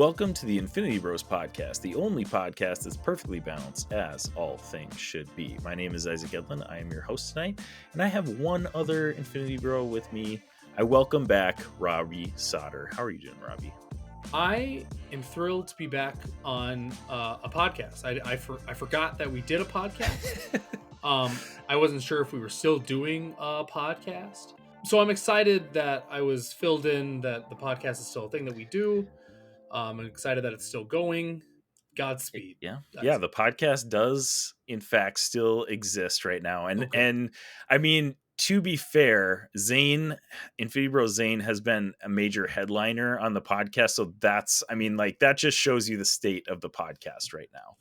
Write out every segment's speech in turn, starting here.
Welcome to the Infinity Bros podcast, the only podcast that's perfectly balanced as all things should be. My name is Isaac Edlin. I am your host tonight, and I have one other Infinity Bro with me. I welcome back Robbie Sauter. How are you doing, Robbie? I am thrilled to be back on a podcast. I forgot that we did a podcast. I wasn't sure if we were still doing a podcast. So I'm excited that I was filled in that the podcast is still a thing that we do. I'm excited that it's still going. Godspeed. Yeah, the podcast does in fact still exist right now. And I mean, to be fair, Infinity Bro Zane has been a major headliner on the podcast. So that just shows you the state of the podcast right now.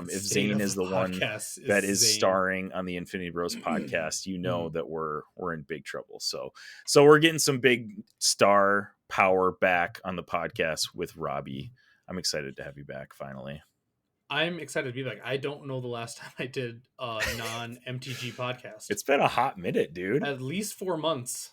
If Zane is the one that is starring on the Infinity Bros podcast, you know that we're in big trouble. So we're getting some big star power back on the podcast with Robbie. I'm excited to have you back finally. I'm excited to be back. I don't know the last time I did a non-MTG podcast. It's been a hot minute, dude. At least 4 months.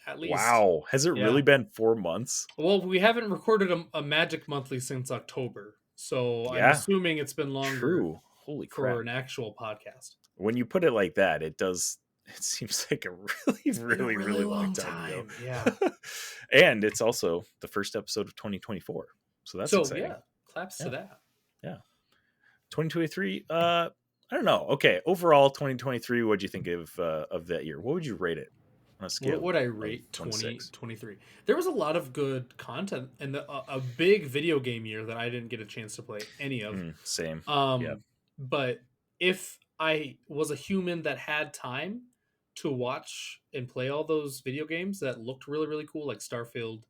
At least. Wow. Has it really been 4 months? Well, we haven't recorded a Magic Monthly since October. So I'm assuming it's been longer. True. Holy crap. For an actual podcast. When you put it like that, it seems like a really long time ago. Yeah. And it's also the first episode of 2024. So that's exciting. Yeah, claps to that. Yeah. 2023, I don't know. Okay, overall 2023, what'd you think of that year? What would you rate it on a scale? What would I rate 2023? There was a lot of good content and a big video game year that I didn't get a chance to play any of. Same. But if I was a human that had time to watch and play all those video games that looked really, really cool, like Starfield,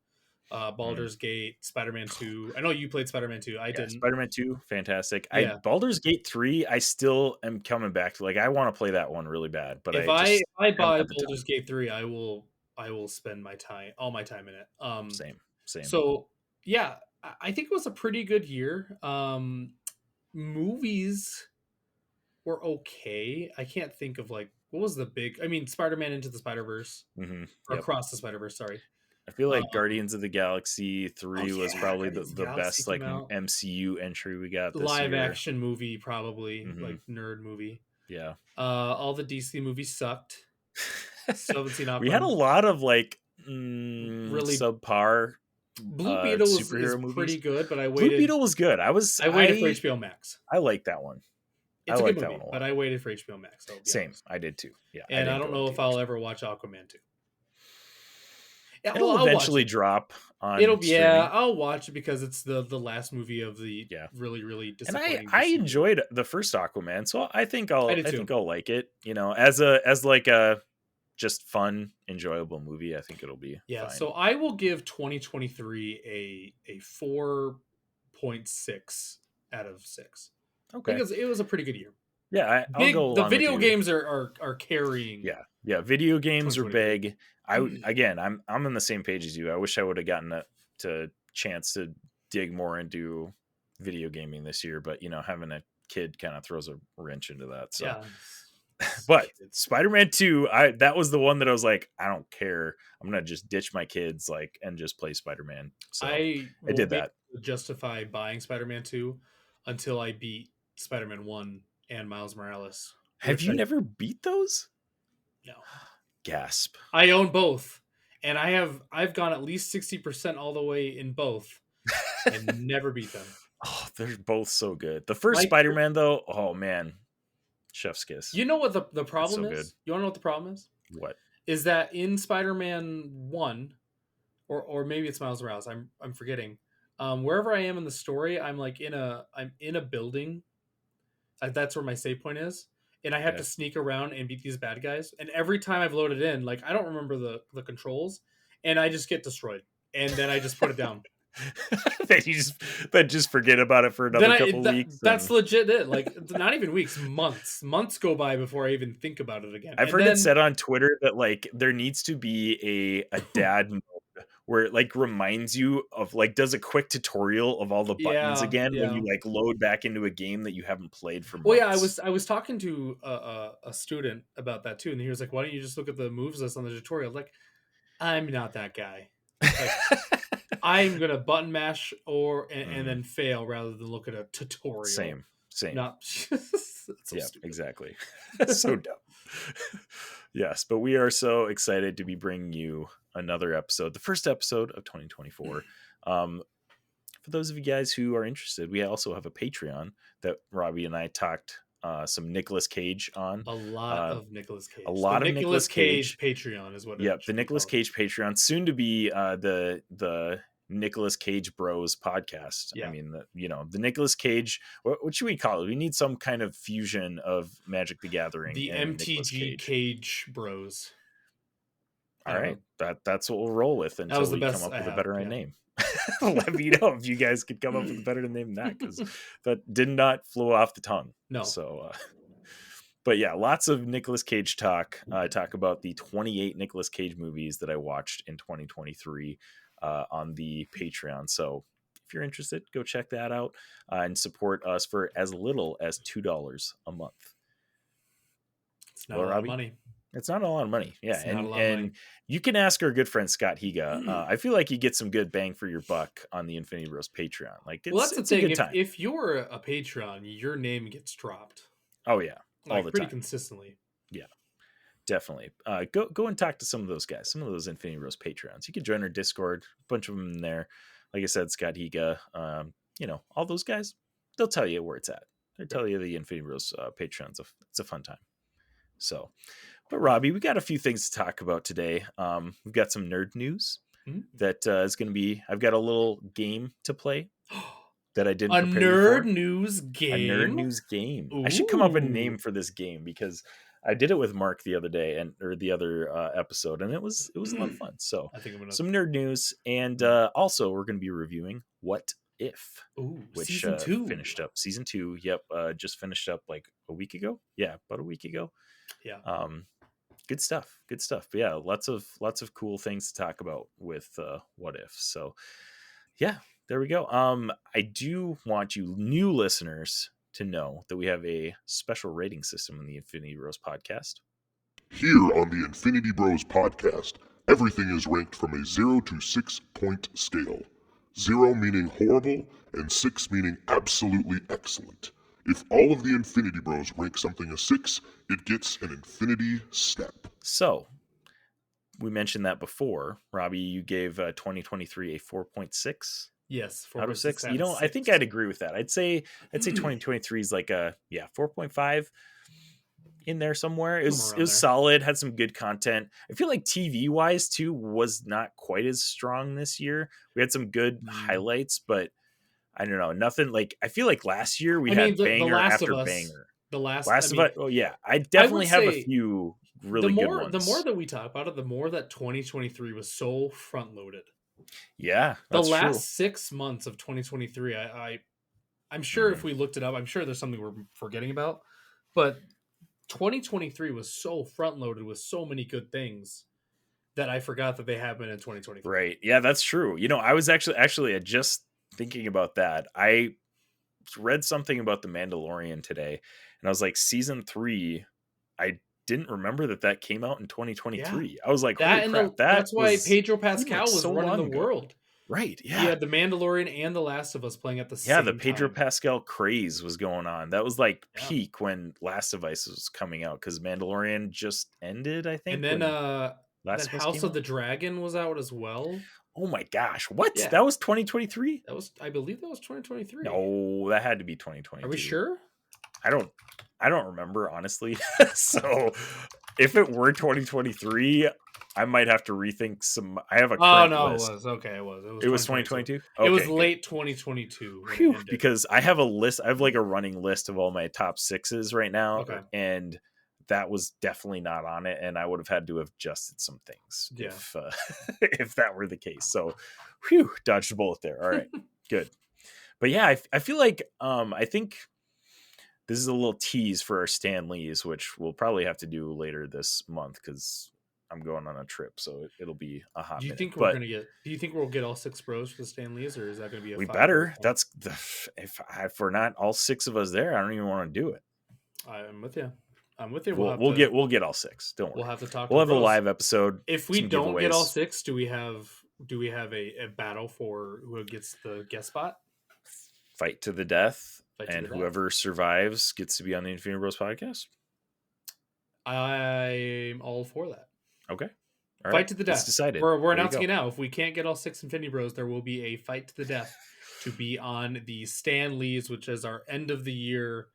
Baldur's Gate, Spider-Man 2. I know you played Spider-Man 2. I didn't. Spider-Man 2, fantastic. Baldur's Gate 3, I still am coming back to. Like, I want to play that one really bad. But if I buy Baldur's Gate 3, I will spend all my time in it. Same. So yeah, I think it was a pretty good year. Movies were okay. I can't think of what was the big. I mean, Spider-Man Into the Spider-Verse, or Across the Spider-Verse. Sorry. I feel like Guardians of the Galaxy 3 was probably the best MCU entry we got this live year. Action movie, probably like nerd movie. Yeah. All the DC movies sucked. We had a lot of really subpar. Blue Beetle was pretty good, but I waited. Blue Beetle was good. I waited for HBO Max. I like that one. It's a good movie, but I waited for HBO Max. Same, honest. I did too. Yeah, and I don't know if I'll ever watch Aquaman 2. Yeah, it'll eventually drop on. I'll watch it because it's the last movie of the really, really disappointing. And I enjoyed the first Aquaman, so I think I'll like it. You know, as a just fun, enjoyable movie, I think it'll be fine. So I will give 2023 a 4.6 out of 6. Okay, because it was a pretty good year. Yeah, I'll go along the video with you. games are carrying. Yeah. Video games are big. I'm on the same page as you. I wish I would have gotten a chance to dig more into video gaming this year, but having a kid kind of throws a wrench into that. So, but Spider-Man 2, that was the one that I was like, I don't care. I'm gonna just ditch my kids and just play Spider-Man. So I did that. Justify buying Spider-Man 2 until I beat Spider-Man 1 and Miles Morales. Have you never beat those? No. Gasp. I own both, and I've gone at least 60% all the way in both and never beat them. Oh, they're both so good. The first Spider-Man though, oh man, chef's kiss. You know what the problem is? Good. You want to know what the problem is? What? Is that in Spider-Man 1 or maybe it's Miles Morales, I'm forgetting. Wherever I am in the story, I'm in a building. That's where my save point is. And I have to sneak around and beat these bad guys. And every time I've loaded in, I don't remember the controls, and I just get destroyed. And then I just put it down. then just forget about it for another couple weeks. That's legit it. Not even weeks, months. Months go by before I even think about it again. I've heard it said on Twitter that there needs to be a dad mode where it reminds you of does a quick tutorial of all the buttons again when you load back into a game that you haven't played for months. Well, I was talking to a student about that too, and he was like, "Why don't you just look at the moves list on the tutorial?" I'm not that guy. Like, I'm gonna button mash and then fail rather than look at a tutorial. Same. Not that's so Yeah, stupid. exactly. So dumb. Yes, but we are so excited to be bringing you another episode, the first episode of 2024. For those of you guys who are interested, we also have a Patreon that Robbie and I talked some Nicolas Cage on. A lot of Nicolas Cage. A lot the of Nicolas Cage. Patreon is what it Yep, the should be Nicolas called. Cage Patreon, soon to be the Nicolas Cage Bros podcast. Yeah. I mean, the Nicolas Cage. What should we call it? We need some kind of fusion of Magic the Gathering. The and Nicolas MTG Cage Bros. All right, that's what we'll roll with until we come up with a better name. Let me know if you guys could come up with a better name than that, because that did not flow off the tongue. No. So, but yeah, lots of Nicolas Cage talk. I talk about the 28 Nicolas Cage movies that I watched in 2023 on the Patreon. So if you're interested, go check that out and support us for as little as $2 a month. It's not a lot of money. It's not a lot of money. Yeah. And you can ask our good friend Scott Higa. I feel like you get some good bang for your buck on the Infinity Bros Patreon. Like, that's the thing. If you're a Patreon, your name gets dropped. Oh yeah. All the pretty time. Consistently. Yeah. Definitely. Go and talk to some of those guys, some of those Infinity Bros Patreons. You can join our Discord, a bunch of them in there. Like I said, Scott Higa, all those guys, they'll tell you where it's at. They'll tell you the Infinity Bros Patreons. It's a fun time. So, but Robbie, we got a few things to talk about today. We've got some nerd news that is going to be. I've got a little game to play that I didn't prepare for. A nerd news game. Ooh. I should come up with a name for this game, because I did it with Mark the other day or the other episode, and it was a lot of fun. So I think some nerd news, and also we're going to be reviewing What If, which season 2 finished up. Season 2, yep, just finished up like a week ago. Yeah, about a week ago. Yeah. Good stuff. But yeah, lots of cool things to talk about with What If. So yeah, there we go. I do want you new listeners to know that we have a special rating system in the Infinity Bros podcast. Here on the Infinity Bros podcast, everything is ranked from a 0 to 6 point scale. 0 meaning horrible, and 6 meaning absolutely excellent. If all of the Infinity Bros rank something a 6, it gets an Infinity Step. So, we mentioned that before. Robbie, you gave 2023 a 4.6. Yes, out of 6. I think I'd agree with that. I'd say 2023 is like a 4.5 in there somewhere. It was solid, had some good content. I feel like TV wise too was not quite as strong this year. We had some good highlights, but I don't know, nothing like. I feel like last year we had banger after banger. The Last of Us. Oh yeah, I definitely have a few really good ones. The more that we talk about it, the more that 2023 was so front loaded. Yeah, that's the last 6 months of 2023. I'm sure if we looked it up, I'm sure there's something we're forgetting about, but 2023 was so front loaded with so many good things that I forgot that they happened in 2023. Right? Yeah, that's true. I was actually just thinking about that. I read something about The Mandalorian today, and I was like, season 3. I didn't remember that came out in 2023. Yeah. I was like, holy crap, that's why Pedro Pascal was so running the world. Right, yeah. He had The Mandalorian and The Last of Us playing at the same time. Yeah, the Pedro Pascal craze was going on. That was like peak when Last of Us was coming out, because Mandalorian just ended, I think. And then House of the Dragon was out as well. Oh my gosh, what? Yeah. That was 2023? I believe that was 2023. No, that had to be 2022. Are we sure? I don't remember, honestly. So if it were 2023, I might have to rethink some. I have a current list. It was. Okay, it was. It was 2022? Okay, it was late 2022. Whew, because I have a list. I have like a running list of all my top 6s right now. Okay. And that was definitely not on it. And I would have had to have adjusted some things if that were the case. So, dodged a bullet there. All right, good. But yeah, I feel like I think this is a little tease for our Stan Lees, which we'll probably have to do later this month because I'm going on a trip, so it'll be a hot minute. Do you think we'll get all 6 bros for the Stan Lees, or is that going to be we better? That's if we're not all 6 of us there, I don't even want to do it. I'm with you. We'll get all 6. Don't worry. We'll have to talk. We'll have a live episode. If we don't get all 6, do we have Do we have a battle for who gets the guest spot? Fight to the death, Fight to and the death. whoever survives gets to be on the Infinity Bros podcast. I'm all for that. Okay. All fight to the death. It's decided. We're announcing it now. If we can't get all 6 Infinity Bros, there will be a fight to the death to be on the Stan Lee's, which is our end of the year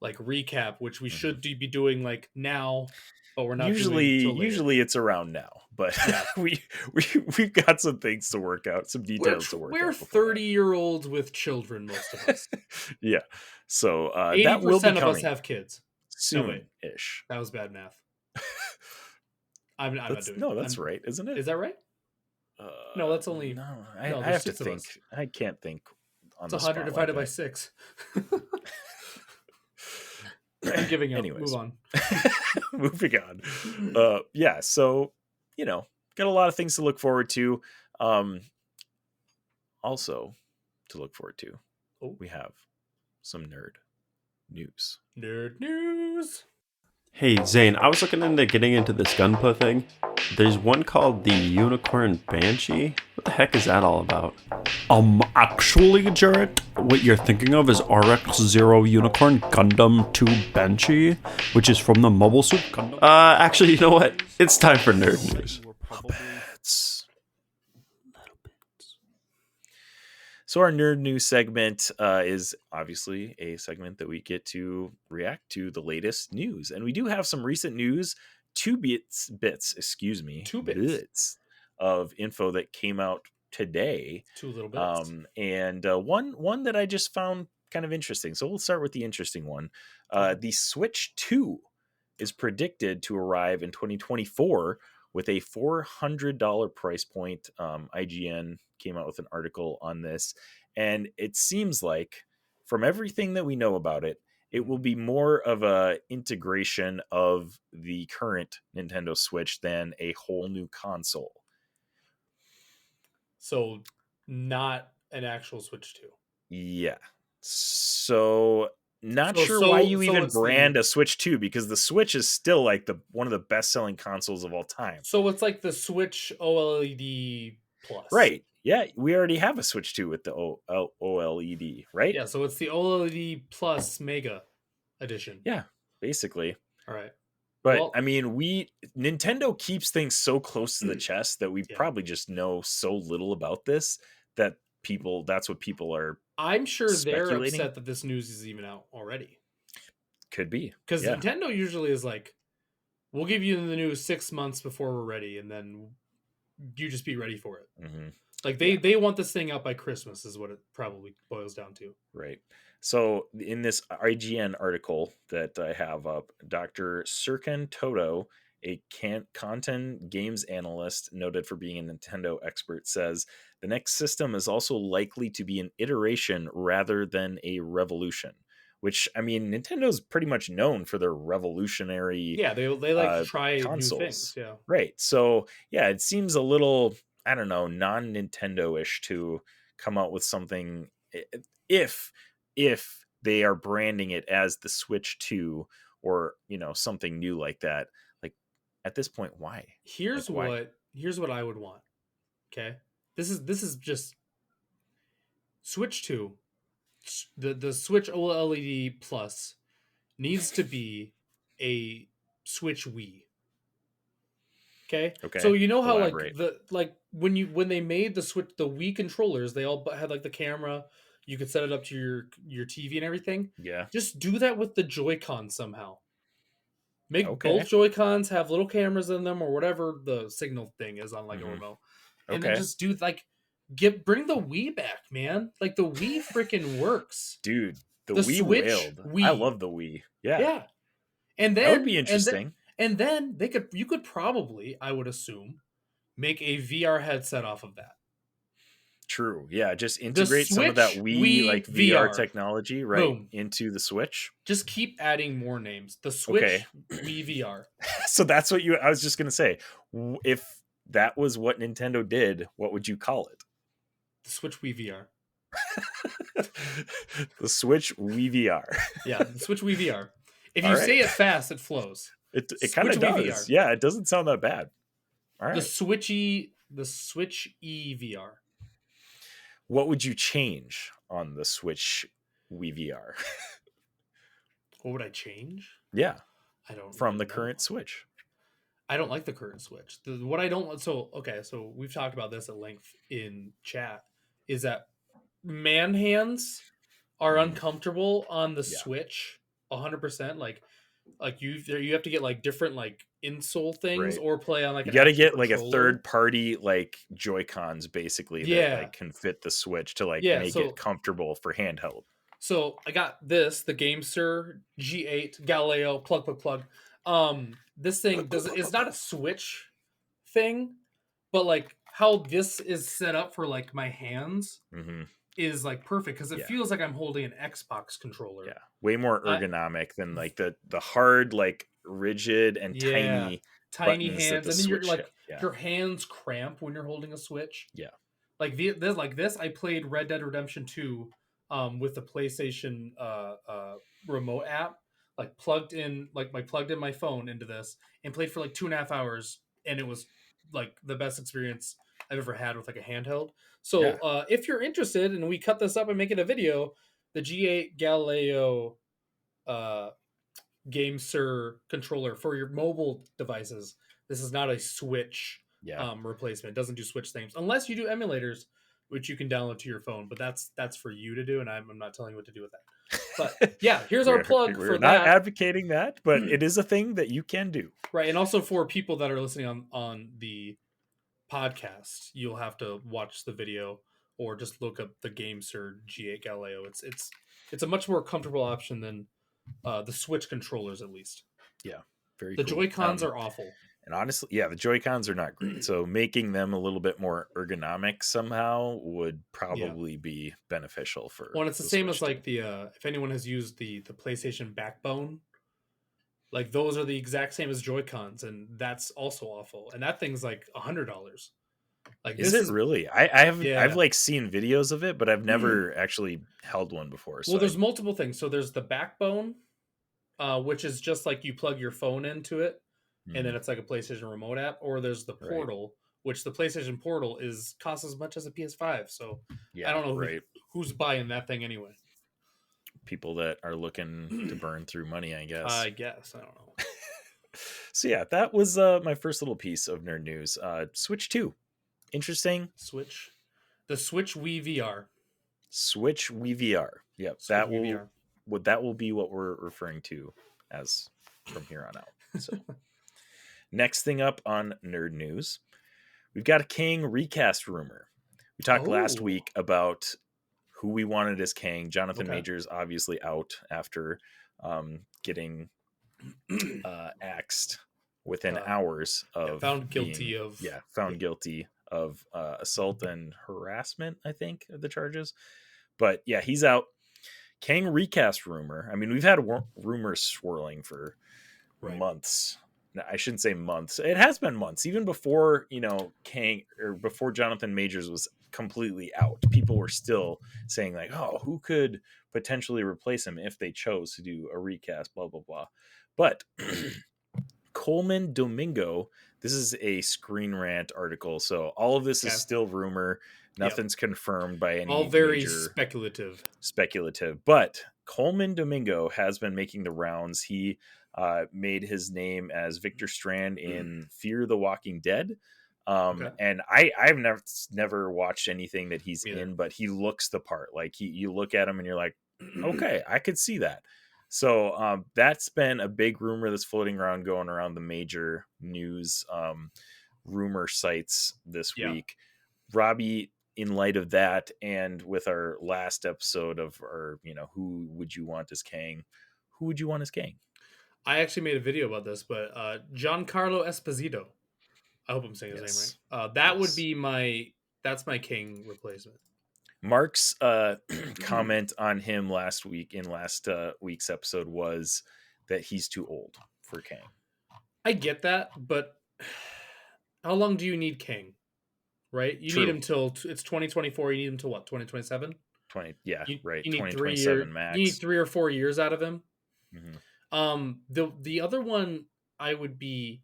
like recap, which we should be doing like now, but we're not. Usually it's around now, but yeah. we've got some things to work out, some details to work out. We're 30-year-olds with children, most of us. Yeah. So 80% that will be of us have kids. Soon-ish. That was bad math. I'm not doing it. No, that's right, isn't it? Is that right? No, that's only. No, I have to think. I can't think. It's 100 divided by 6. I'm giving up. Anyways. Move on. Moving on. Yeah, so, got a lot of things to look forward to. Also, to look forward to, we have some nerd news. Nerd news. Hey, Zane, I was looking into getting into this Gunpla thing. There's one called the Unicorn Banshee. What the heck is that all about? Actually, Jarrett, what you're thinking of is RX-0 Unicorn Gundam 2 Banshee, which is from the Mobile Suit Gundam. Actually, you know what? It's time for nerd news. So our nerd news segment is obviously a segment that we get to react to the latest news. And we do have some recent news, two bits of info that came out today. 2 little bits. And one that I just found kind of interesting. So we'll start with the interesting one. The Switch 2 is predicted to arrive in 2024 with a $400 price point. IGN came out with an article on this, and it seems like from everything that we know about it, it will be more of a integration of the current Nintendo Switch than a whole new console. So not an actual Switch 2. Yeah. So not sure why you even brand a Switch 2, because the Switch is still like one of the best-selling consoles of all time. So it's like the Switch OLED Plus. Right. Yeah, we already have a Switch 2 with the OLED, right? Yeah, so it's the OLED Plus Mega Edition. Yeah, basically. All right. But I mean, Nintendo keeps things so close to the chest that we probably just know so little about this that that's what people are. I'm sure they're upset that this news is even out already. Could be. Because Nintendo usually is like, we'll give you the news 6 months before we're ready, and then you just be ready for it. Mm-hmm. Like they want this thing out by Christmas is what it probably boils down to. Right. So in this IGN article that I have up, Dr. Serkan Toto, a content games analyst noted for being a Nintendo expert, says the next system is also likely to be an iteration rather than a revolution. Which, I mean, Nintendo's pretty much known for their revolutionary they like to try consoles. New things. Yeah. Right. So, yeah, it seems a little, I don't know, non-Nintendo-ish to come out with something if they are branding it as the Switch 2 or, something new like that. Like, at this point, why? Here's what I would want. Okay? This is just Switch 2. The Switch OLED Plus needs to be a Switch Wii. Okay. So you know how Elaborate. when they made the Switch, the Wii controllers, they all had like the camera. You could set it up to your TV and everything. Yeah. Just do that with the Joy-Con somehow. Make both Joy-Cons have little cameras in them or whatever the signal thing is on like a remote, and then just do bring the Wii back, man. Like the Wii freaking works, dude. The Wii Switch wailed. I love the Wii. Yeah. And then that would be interesting. And then you could probably, I would assume, make a VR headset off of that. True. Yeah, just integrate some of that Wii like VR technology into the Switch. Just keep adding more names. The Switch Wii VR. So that's what I was just going to say. If that was what Nintendo did, what would you call it? The Switch Wii VR. The Switch Wii VR. Yeah, the Switch Wii VR. If you say it fast, it flows. It kind of does. VR. Yeah, it doesn't sound that bad. All right. The Switchy The Switch EVR. What would you change on the Switch WeVR? What would I change? Yeah, I don't from really the know. current Switch. I don't like the current Switch. What I don't so we've talked about this at length in chat. Is that man hands are uncomfortable on the Switch 100%. Like you have to get like different like insole things Right. or play on like You an got to actual get like a controller. third party like Joy-Cons basically that like can fit the Switch to like make it comfortable for handheld. So I got this, the GameSir G8 Galileo plug. This thing is not a Switch thing, but like how this is set up for like my hands is like perfect because it feels like I'm holding an Xbox controller. Yeah, way more ergonomic than like the hard like rigid and tiny hands, and then you're like your hands cramp when you're holding a Switch. Yeah, like this. I played Red Dead Redemption 2 with the PlayStation remote app, like plugged in my phone into this and played for like 2.5 hours, and it was like the best experience I've ever had with like a handheld. So if you're interested and we cut this up and make it a video, the G8 Galileo GameSir controller for your mobile devices. This is not a Switch replacement. It doesn't do Switch things unless you do emulators, which you can download to your phone. But that's for you to do, and I'm not telling you what to do with that. But yeah, here's our plug for that. We're not advocating that, but it is a thing that you can do. Right, and also for people that are listening on the podcast, you'll have to watch the video or just look up the GameSir G8 Galileo. It's a much more comfortable option than the Switch controllers, at least. Yeah, very. The Joy-Cons are awful. And honestly, the Joy-Cons are not great. So making them a little bit more ergonomic somehow would probably be beneficial for. Well, it's the same as like the if anyone has used the PlayStation Backbone, like those are the exact same as Joy-Cons, and that's also awful. And that thing's like $100. Like, is it really? I've like seen videos of it, but I've never actually held one before. So well, there's multiple things. So there's the Backbone, which is just like you plug your phone into it, and then it's like a PlayStation remote app. Or there's the Portal, which the PlayStation Portal costs as much as a PS5. So I don't know who's buying that thing anyway. People that are looking to burn through money, I guess. I don't know. So yeah, that was my first little piece of nerd news. Switch 2. Interesting. The Switch WeVR. Switch WeVR. Yep. That will be what we're referring to as from here on out. So next thing up on nerd news, we've got a Kang recast rumor. We talked last week about who we wanted as Kang. Jonathan Majors obviously out after getting axed within hours of found guilty of assault and harassment, I think, are the charges. But yeah, he's out. Kang recast rumor. I mean, we've had rumors swirling for months. No, I shouldn't say months. It has been months, even before Kang or before Jonathan Majors was completely out. People were still saying like, "Oh, who could potentially replace him if they chose to do a recast?" Blah blah blah. But Coleman Domingo. This is a Screen Rant article, so all of this is still rumor. Nothing's confirmed by any. All very speculative. But Coleman Domingo has been making the rounds. He made his name as Victor Strand in Fear the Walking Dead. And I've never watched anything that he's in, but he looks the part. Like you look at him and you're like, okay, I could see that. So that's been a big rumor that's floating around, going around the major news rumor sites this week. Robbie, in light of that, and with our last episode of our, who would you want as Kang? Who would you want as Kang? I actually made a video about this, but Giancarlo Esposito. I hope I'm saying his name right. That would be that's my Kang replacement. Mark's comment on him last week's episode was that he's too old for Kang. I get that, but how long do you need Kang? Right? You need him till it's 2024. You need him till what? 2027? You need 2027 max. You need 3 or 4 years out of him. Mm-hmm. The other one I would be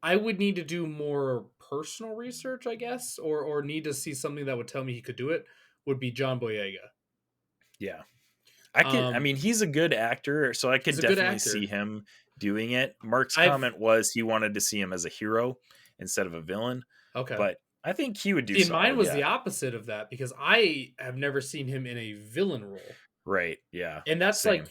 I would need to do more personal research, I guess, or need to see something that would tell me he could do it. Would be John Boyega. Yeah. I mean, he's a good actor, so I He's could a good definitely actor. see him doing it. Mark's I've comment was he wanted to see him as a hero instead of a villain, okay. but I think he would do See, mine solid. was Yeah. the opposite of that because I have never seen him in a villain role, Right. Yeah. and that's Same.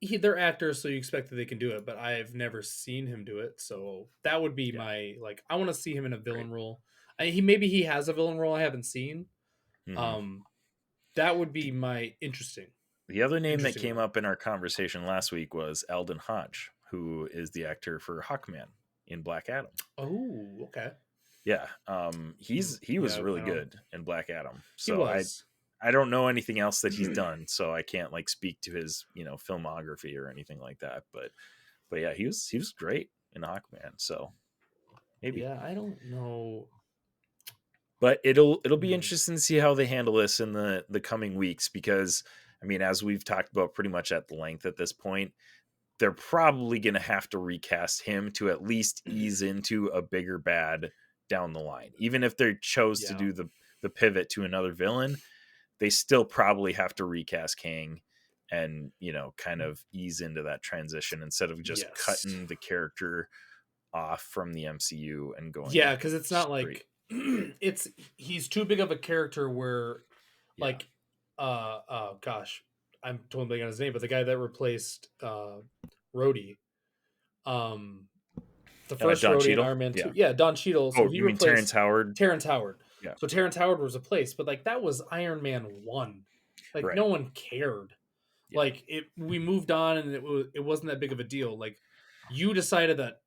like they're actors, so you expect that they can do it, but I've never seen him do it. So that would be Yeah. my like. I want to see him in a villain Right. role. He has a villain role I haven't seen. Mhm. That would be my interesting. The other name that Interesting came one. up in our conversation last week was Eldon Hodge, who is the actor for Hawkman in Black Adam. Oh, okay. Yeah. He was Yeah, really I don't. good in Black Adam. He So was. I don't know anything else that he's done, so I can't like speak to his, filmography or anything like that. But yeah, he was great in Hawkman. So maybe. Yeah, I don't know. But it'll be Hmm. interesting to see how they handle this in the coming weeks, because I mean, as we've talked about pretty much at length at this point, they're probably going to have to recast him to at least ease into a bigger bad down the line. Even if they chose to Yeah. do the pivot to another villain, they still probably have to recast Kang and, kind of ease into that transition instead of just Yes. cutting the character off from the MCU and going Yeah, because it's not straight. like he's too big of a character where Yeah. like gosh, I'm totally blanking on his name, but the guy that replaced Rhodey, um the first Don Rhodey in Cheadle. Iron Man 2. Yeah. Yeah, Don Cheadle. So Oh, he you mean Terrence replaced Howard? Terrence Howard. Yeah. So Terrence Howard was replaced, but like that was Iron Man 1. Like Right. no one cared. Yeah. Like we moved on and it wasn't that big of a deal. Like you decided that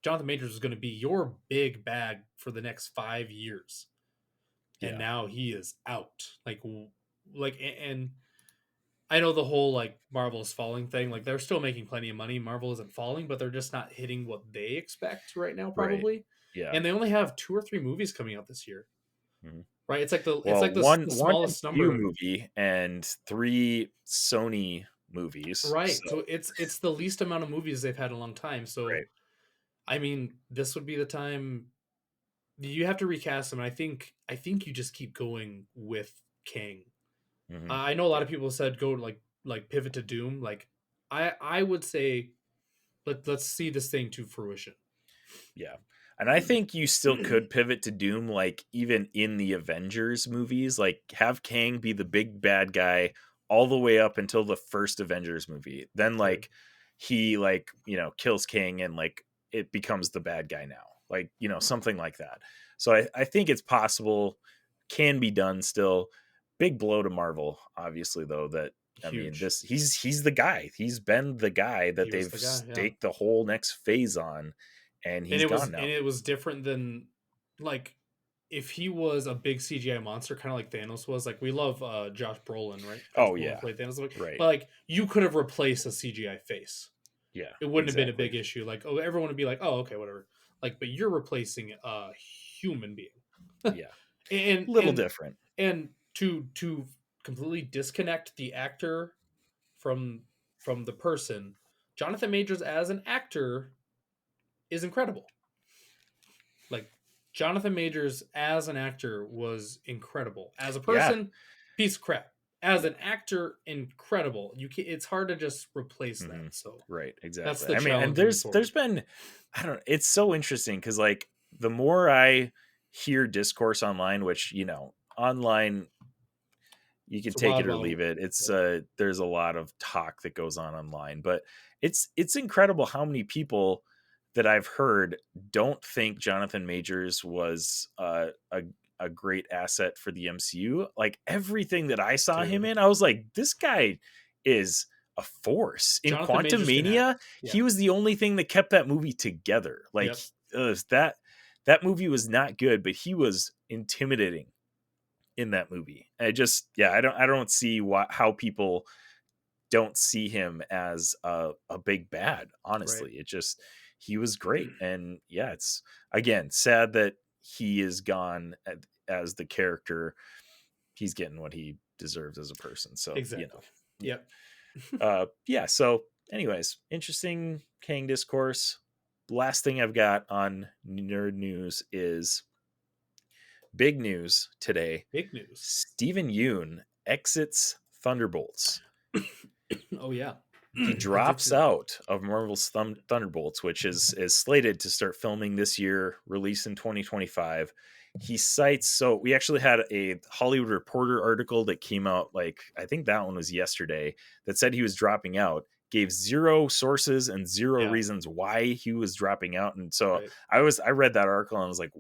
Jonathan Majors was going to be your big bag for the next 5 years. And Yeah. now he is out. And I know the whole like Marvel is falling thing. Like they're still making plenty of money. Marvel isn't falling, but they're just not hitting what they expect right now, probably. Right. Yeah. And they only have 2 or 3 movies coming out this year. Mhm. Right? It's like the one smallest MCU number. movie and 3 Sony movies. Right. So it's the least amount of movies they've had in a long time. So Right. I mean, this would be the time you have to recast them. And I think you just keep going with Kang. Mhm. I know a lot of people said go like pivot to Doom. Like I would say let's see this thing to fruition. Yeah. And I think you still could pivot to Doom, like even in the Avengers movies, like have Kang be the big bad guy all the way up until the first Avengers movie. Then like he kills Kang and like it becomes the bad guy now. Like, something like that. So I think it's possible, can be done still. Big blow to Marvel, obviously, though, that Huge. he's the guy. He's been the guy that He was they've the guy, yeah. staked the whole next phase on, and he's gone now. And it was different than like if he was a big CGI monster, kind of like Thanos was. Like we love Josh Brolin, right? Josh Oh Brolin yeah, played Thanos, right. But like you could have replaced a CGI face. Yeah, it wouldn't have been a big issue. Like everyone would be like, oh okay, whatever. Like, but you're replacing a human being. Yeah, and a little different. And to completely disconnect the actor from the person, Jonathan Majors as an actor is incredible. Like Jonathan Majors as an actor was incredible. As a person, piece of crap. As an actor, incredible. It's hard to just replace that. So right, exactly. That's the I mean, challenge. and there's been, I don't know, it's so interesting because like the more I hear discourse online, which online you can take it or leave it. It's there's a lot of talk that goes on online, but it's incredible how many people that I've heard don't think Jonathan Majors was a great asset for the MCU. Like everything that I saw him in, I was like, this guy is a force. In Quantumania, he was the only thing that kept that movie together. Like that movie was not good, but he was intimidating in that movie. I don't see how people don't see him as a big bad. Honestly, he was great. And yeah, it's again sad that he is gone as the character. He's getting what he deserves as a person. So exactly. Yeah. So anyways, interesting Kang discourse. last thing I've got on nerd news is big news today. Big news. Steven Yeun exits Thunderbolts. Oh yeah. He drops out of Marvel's Thunderbolts, which is slated to start filming this year, release in 2025. He cites, so we actually had a Hollywood Reporter article that came out, like, I think that one was yesterday, that said he was dropping out, gave zero sources and zero reasons why he was dropping out. And so I read that article and I was like,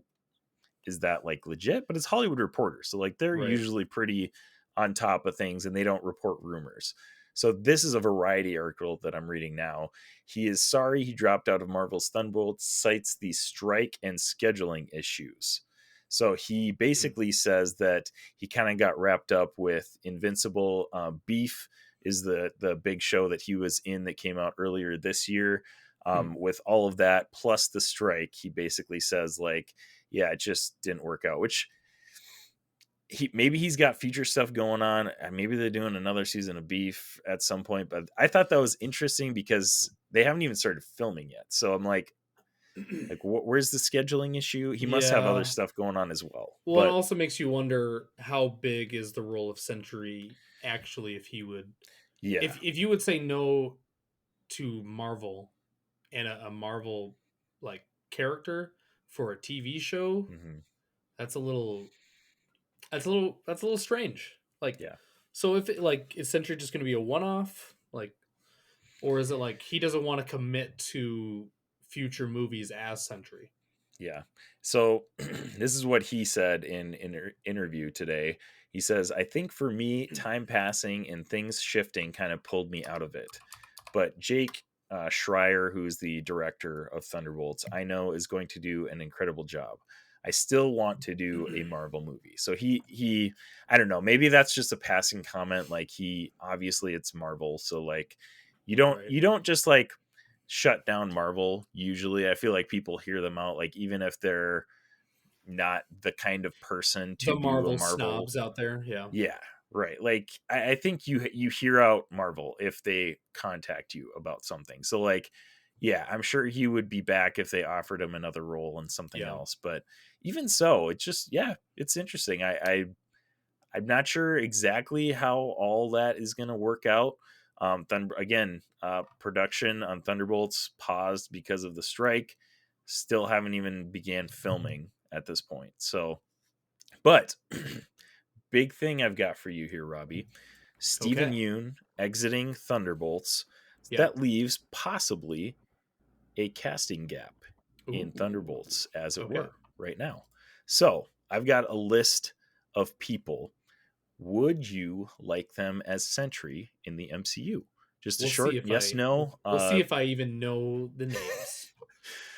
is that like legit? But it's Hollywood Reporter, so like they're usually pretty on top of things and they don't report rumors. So this is a Variety article that I'm reading now. He is sorry he dropped out of Marvel's Thunderbolts, cites the strike and scheduling issues. So he basically says that he kind of got wrapped up with Invincible. Beef is the big show that he was in that came out earlier this year. With all of that, plus the strike, he basically says like, yeah, it just didn't work out, which maybe he's got future stuff going on. Maybe they're doing another season of Beef at some point, but I thought that was interesting because they haven't even started filming yet. So I'm like where's the scheduling issue? He must have other stuff going on as well. Well, it also makes you wonder how big is the role of Sentry actually, if he would, if you would say no to Marvel and a Marvel like character for a TV show, that's a little strange. Like, so if it, like, is Sentry just going to be a one-off, like, or is it like he doesn't want to commit to future movies as Sentry? Yeah. So this is what he said in an interview today. He says, I think for me, time passing and things shifting kind of pulled me out of it. But Jake Schreier, who's the director of Thunderbolts, I know is going to do an incredible job. I still want to do a Marvel movie. So he I don't know, maybe that's just a passing comment. Like, obviously it's Marvel. So like, you don't just like shut down Marvel. Usually I feel like people hear them out, like, even if they're not the kind of person to the do Marvel a Marvel snobs out there. Yeah. Right. Like, I think you hear out Marvel if they contact you about something. So like, yeah, I'm sure he would be back if they offered him another role in something else. But even so, it's just, it's interesting. I'm not sure exactly how all that is going to work out. Production on Thunderbolts paused because of the strike. Still haven't even began filming at this point. So, but big thing I've got for you here, Robbie. Steven Yeun exiting Thunderbolts. That leaves possibly a casting gap in Thunderbolts, as it were, right now. So I've got a list of people. Would you like them as Sentry in the MCU? Just a short yes, no. We'll see if I even know the names.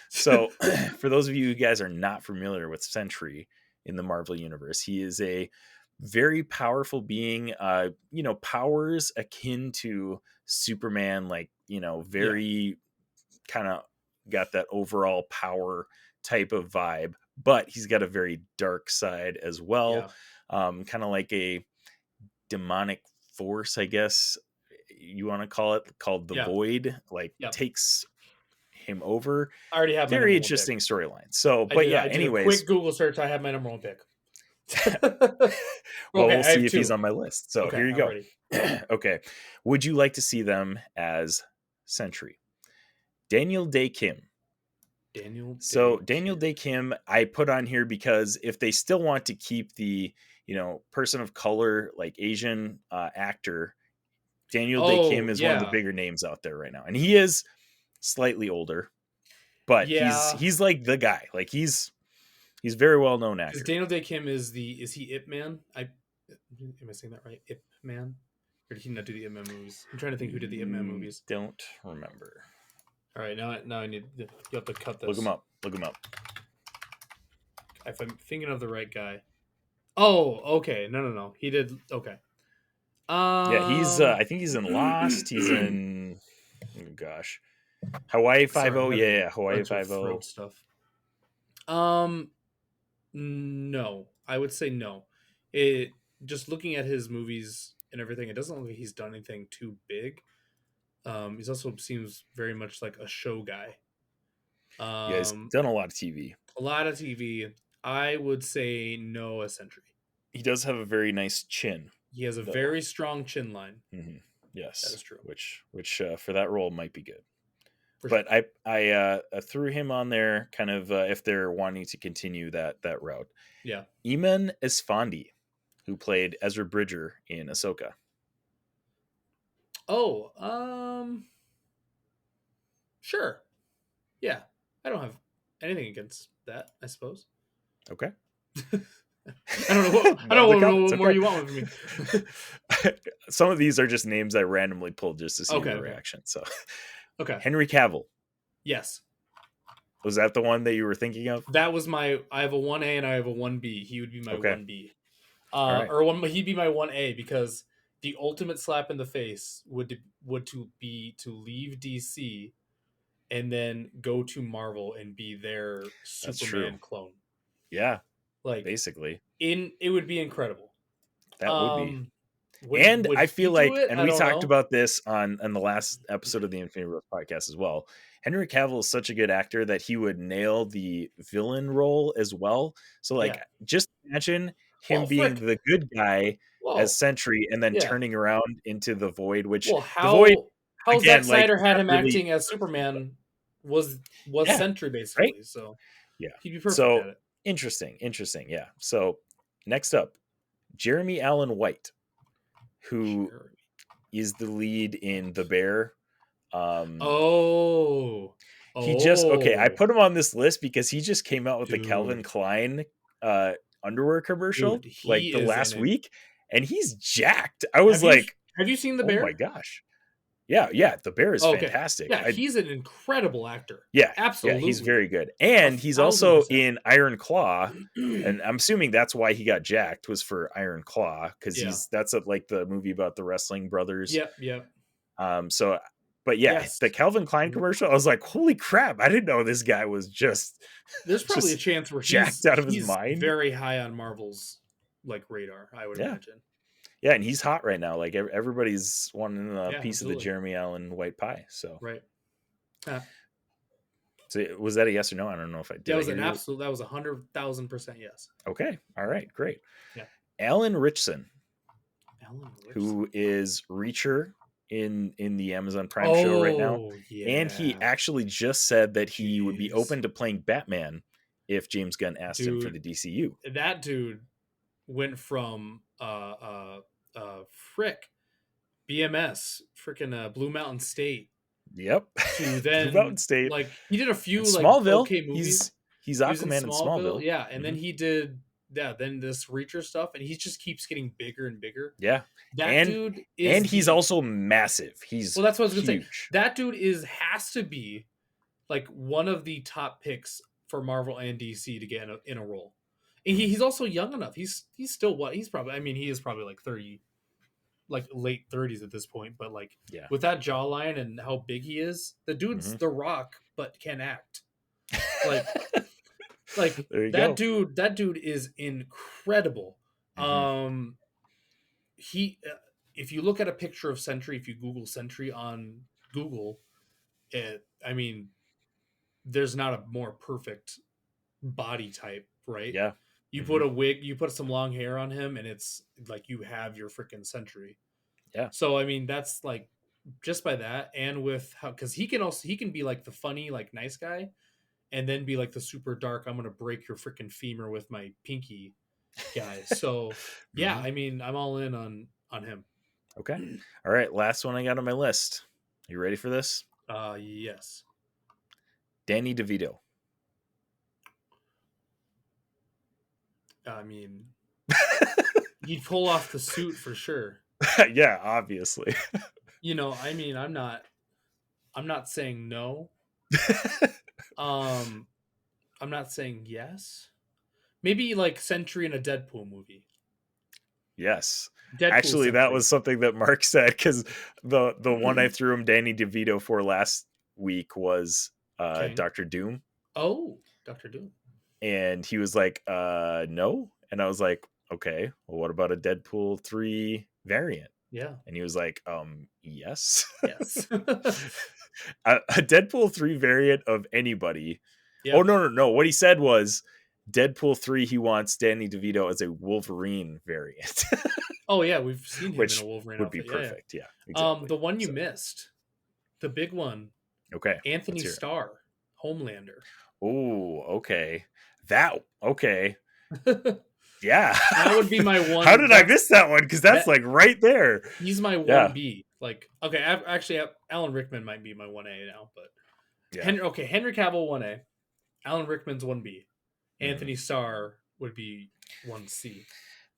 So for those of you who guys are not familiar with Sentry in the Marvel Universe, he is a very powerful being, powers akin to Superman, like, very kind of got that overall power type of vibe, but he's got a very dark side as well. Kind of like a demonic force, I guess you want to call it, called the Void, like takes him over. I already have very interesting storyline. So, anyways, quick Google search. I have my number one pick. Well, we'll see if he's on my list. So here you go. Okay. Would you like to see them as Sentry? Daniel Day Kim. Daniel Day Kim, I put on here because if they still want to keep the, person of color, like Asian actor, Daniel Day Kim is one of the bigger names out there right now. And he is slightly older, but he's like the guy. Like, he's very well known actor. Daniel Day Kim is he Ip Man? Am I saying that right? Ip Man? Or did he not do the Ip Man movies? I'm trying to think who did the Ip Man movies. Don't remember. All right, now I need you have to cut this. Look him up. If I'm thinking of the right guy. Oh, okay. No. He did okay. He's I think he's in Lost. He's in Hawaii 5-0. Hawaii 5-0 stuff. No, I would say no. It just looking at his movies and everything, it doesn't look like he's done anything too big. He's also seems very much like a show guy. Yeah, he's done a lot of TV. A lot of TV. I would say Noah Sentry. He does have a very nice chin. He has a very strong chin line. Mm-hmm. Yes, that is true. Which for that role might be good. For but sure. I threw him on there, kind of if they're wanting to continue that route. Yeah. Eamon Esfandi, who played Ezra Bridger in Ahsoka. Oh, sure. Yeah, I don't have anything against that, I suppose. Okay. I don't know what more you want with me. Some of these are just names I randomly pulled just to see your reaction. So, okay. Henry Cavill. Yes. Was that the one that you were thinking of? That was I have a 1A and I have a 1B. He would be my 1B. Right. Or he'd be my 1A because the ultimate slap in the face would be to leave DC and then go to Marvel and be their Superman clone. Yeah. Like basically. It would be incredible. That would be. Would I feel like, and we talked know. about this on the last episode of the Infinity War podcast as well. Henry Cavill is such a good actor that he would nail the villain role as well. So, just imagine him being the good guy as Sentry and then turning around into the Void. Which how Zack Snyder had him acting as Superman was Sentry basically. Right? So he'd be perfect at it. Interesting. Yeah. So next up, Jeremy Allen White, who is the lead in The Bear. I put him on this list because he just came out with the Calvin Klein underwear commercial the last week, and he's jacked. I was have you seen The Bear? Oh my gosh. Yeah, The Bear is fantastic. Yeah, he's an incredible actor. Yeah, absolutely. Yeah, he's very good. And he's also in Iron Claw, and I'm assuming that's why he got jacked was for Iron Claw, because that's the movie about the wrestling brothers. Yep. The Calvin Klein commercial, I was like, holy crap, I didn't know this guy was just there's probably a chance where jacked out of his mind. Very high on Marvel's radar, I would imagine. Yeah, and he's hot right now. Like everybody's wanting a piece of the Jeremy Allen white pie. So right. So was that a yes or no? I don't know if I did. That was an absolute. That was 100,000% yes. Okay. All right. Great. Yeah. Alan Ritchson, who is Reacher in the Amazon Prime show right now, and he actually just said that he would be open to playing Batman if James Gunn asked him for the DCU. That dude went from BMS, freaking Blue Mountain State. Yep. To then Blue Mountain State. He did a few Smallville. Okay movies. He's Aquaman in Smallville. Yeah, and then he did then this Reacher stuff, and he just keeps getting bigger and bigger. Yeah. Dude is and he's also massive. That's what I was gonna say. That dude has to be one of the top picks for Marvel and DC to get in a role. And he's also young enough. He's still he is probably 30, late 30s at this point. But with that jawline and how big he is, the dude's The Rock, but can act. That dude is incredible. If you look at a picture of Sentry, if you Google Sentry on Google, there's not a more perfect body type, right? Yeah. You put a wig, you put some long hair on him, and it's you have your freaking Sentry. Yeah. So that's just by that, and with how, because he can be the funny nice guy, and then be the super dark, I'm gonna break your freaking femur with my pinky guy. So yeah, I'm all in on him. Okay. All right. Last one I got on my list. You ready for this? Yes. Danny DeVito. He'd pull off the suit for sure. Yeah, obviously. I'm not saying no. I'm not saying yes. Maybe Sentry in a Deadpool movie. Yes. Deadpool Actually, Sentry. that was something that Mark said, because the one I threw him Danny DeVito for last week was Dr. Doom. Oh, Dr. Doom. And he was like, no. And I was like, okay, well, what about a Deadpool 3 variant? Yeah. And he was like, yes. Yes. a Deadpool 3 variant of anybody. Yeah. Oh, no. What he said was Deadpool 3, he wants Danny DeVito as a Wolverine variant, Oh yeah, we've seen him in which a Wolverine would be outfit. Yeah, yeah. perfect. Yeah, exactly. The one you missed, the big one, Okay. Anthony let's hear it. Starr, Homelander. Oh, okay. Okay. That Yeah. would be my one. How did I miss that one? Because that's like right there. He's my Yeah. 1B. Like, okay, actually, Alan Rickman might be my 1A now, but Yeah. Henry Cavill 1A, Alan Rickman's 1B, Mhm. Anthony Starr would be 1C.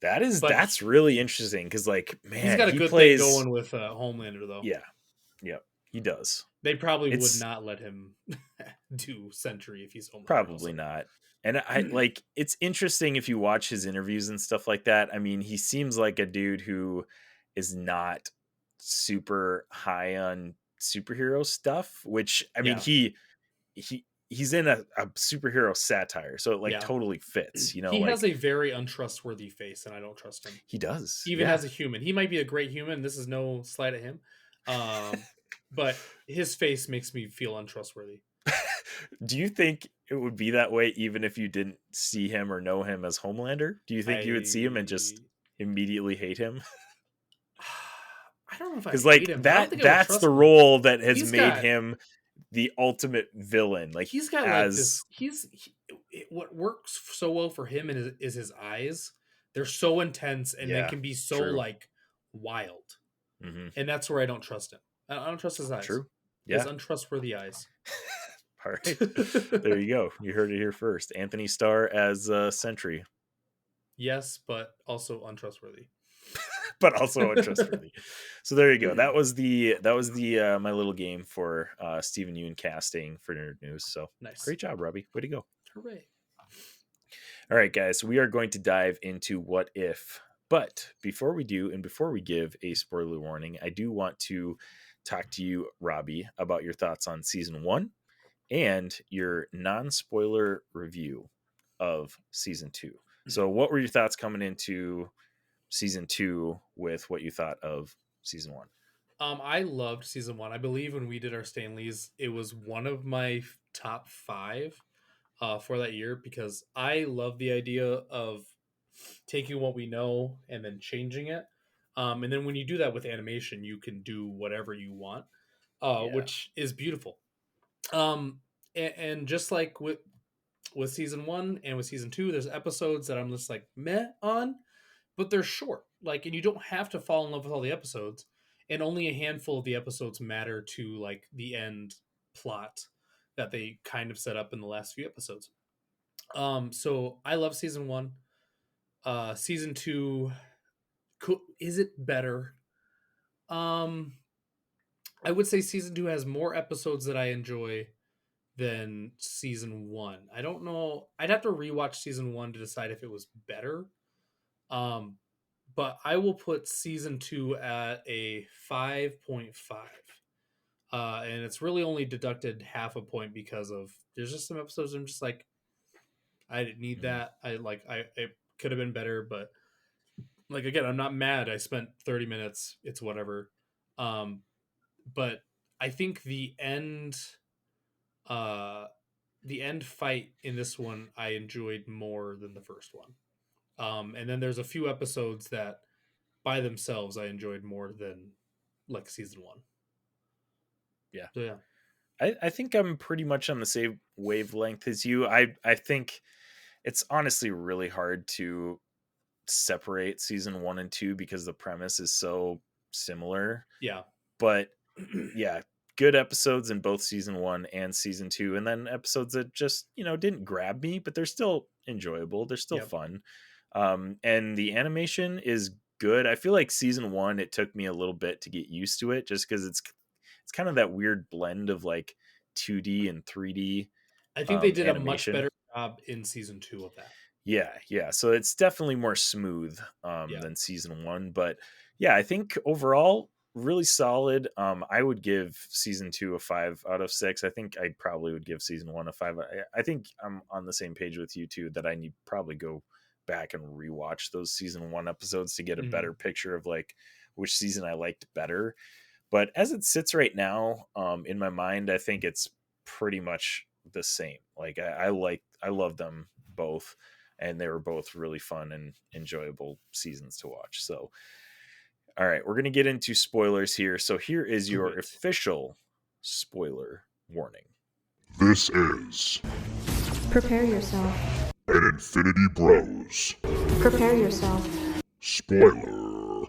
That's really interesting because, like, man, He's got a good plays... thing going with Homelander, though. Yeah. He does. They probably would not let him do Sentry if he's Homelander. Probably also. not. And I like, it's interesting if you watch his interviews and stuff like that. I mean, he seems like a dude who is not super high on superhero stuff, which I mean, he's in a superhero satire, so it totally fits, you know. He like, has a very untrustworthy face, and I don't trust him. He does, even as a human. He might be a great human. This is no slight at him, but his face makes me feel untrustworthy. Do you think it would be that way even if you didn't see him or know him as Homelander? Do you think you would see him and just immediately hate him? I don't know if I because, like, hate him. that's the role that has made him the ultimate villain. Like, he's got like this. What works so well for him is his eyes. They're so intense and they can be so like wild, and that's where I don't trust him. I don't trust his eyes. True. His untrustworthy eyes. All right, there you go. You heard it here first. Anthony Starr as Sentry. Yes, but also untrustworthy. So there you go. That was the my little game for Steven Yeun casting for Nerd News. So nice. Great job, Robbie. Way to go. Hooray. All right, guys. We are going to dive into What If. But before we do, and before we give a spoiler warning, I do want to talk to you, Robbie, about your thoughts on season 1 and your non-spoiler review of season 2. So what were your thoughts coming into season 2 with what you thought of season 1? I loved season 1. I believe when we did our Stanleys, it was one of my top 5 for that year, because I love the idea of taking what we know and then changing it. And then when you do that with animation, you can do whatever you want, which is beautiful. And just like with season 1 and with season 2, there's episodes that I'm just like meh on, but they're short. Like, and you don't have to fall in love with all the episodes, and only a handful of the episodes matter to like the end plot that they kind of set up in the last few episodes. So I love season 1. Season 2, is it better? I would say season 2 has more episodes that I enjoy than season 1. I don't know. I'd have to rewatch season 1 to decide if it was better. But I will put season 2 at a 5.5. And it's really only deducted half a point because of there's just some episodes I'm just like, I didn't need that. It could have been better, but like, again, I'm not mad. I spent 30 minutes. It's whatever. But I think the end fight in this one I enjoyed more than the first one. And then there's a few episodes that by themselves I enjoyed more than like season 1. Yeah. So yeah. I think I'm pretty much on the same wavelength as you. I think it's honestly really hard to separate season 1 and 2 because the premise is so similar. Yeah. But yeah, good episodes in both season 1 and season 2, and then episodes that just, didn't grab me, but they're still enjoyable. They're still fun. And the animation is good. I feel like season 1, it took me a little bit to get used to it, just because it's kind of that weird blend of like 2D and 3D. I think they did animation. A much better job in season 2 of that. Yeah. So it's definitely more smooth than season 1. But yeah, I think overall, really solid. I would give season 2 a 5 out of 6. I think I probably would give season 1 a 5. I think I'm on the same page with you too, that I need probably go back and rewatch those season 1 episodes to get a better picture of like which season I liked better. But as it sits right now, in my mind, I think it's pretty much the same. Like I love them both, and they were both really fun and enjoyable seasons to watch. So, all right, we're gonna get into spoilers here. So here is Do your it. official spoiler warning. This is Prepare yourself. an Infinity Bros Prepare yourself. spoiler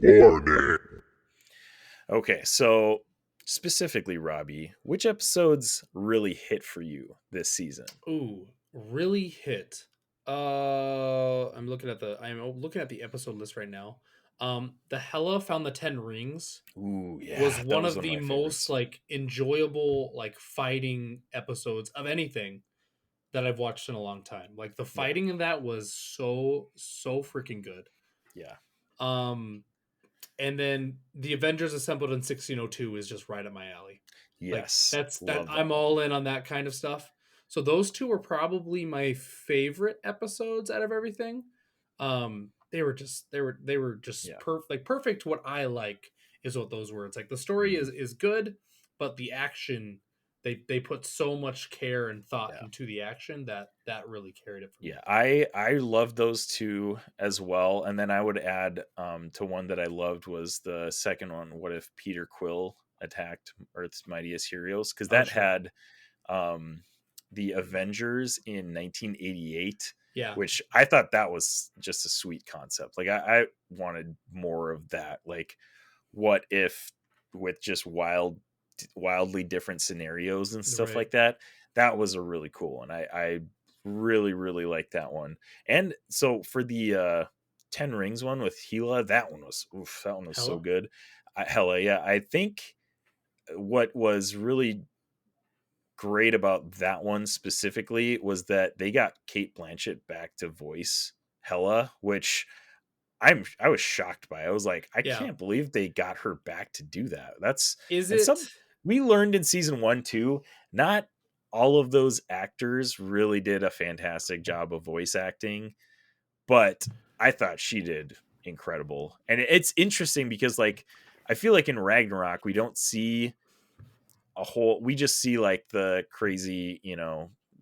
warning. Okay, so specifically, Robbie, which episodes really hit for you this season? Ooh, really hit. I'm looking at the episode list right now. The Hela found the 10 rings Ooh, yeah, was that one was of the my most favorites. like enjoyable like fighting episodes of anything that I've watched in a long time. Like the Yeah, fighting in that was so freaking good. yeah, And then the Avengers assembled in 1602 is just right up my alley. Like yes, that's that love that I'm one. all in on that kind of stuff. So those two are probably my favorite episodes out of everything. They were just Yeah, perfect. What I like is what those words like. The story mhm, is good, but the action they put so much care and thought yeah. into the action that really carried it for me. Yeah, I love those two as well, and then I would add to one that I loved was the second one. What if Peter Quill attacked Earth's mightiest heroes? Because Oh that sure, had um, the Avengers in 1988, yeah, which I thought that was just a sweet concept. Like I wanted more of that. Like, what if with just wildly different scenarios and stuff right. like that? That was a really cool one. I really really like that one. And so for the 10 rings one with Gila, that one was so Hella, good. Hella, yeah. I think what was really great about that one specifically was that they got Kate Blanchett back to voice Hella, which I was shocked by. I was like, I yeah. can't believe they got her back to do that. That's Is and it? some we learned in season 1 too, not all of those actors really did a fantastic job of voice acting, but I thought she did incredible. And it's interesting because like I feel like in Ragnarok we don't see we just see like the crazy,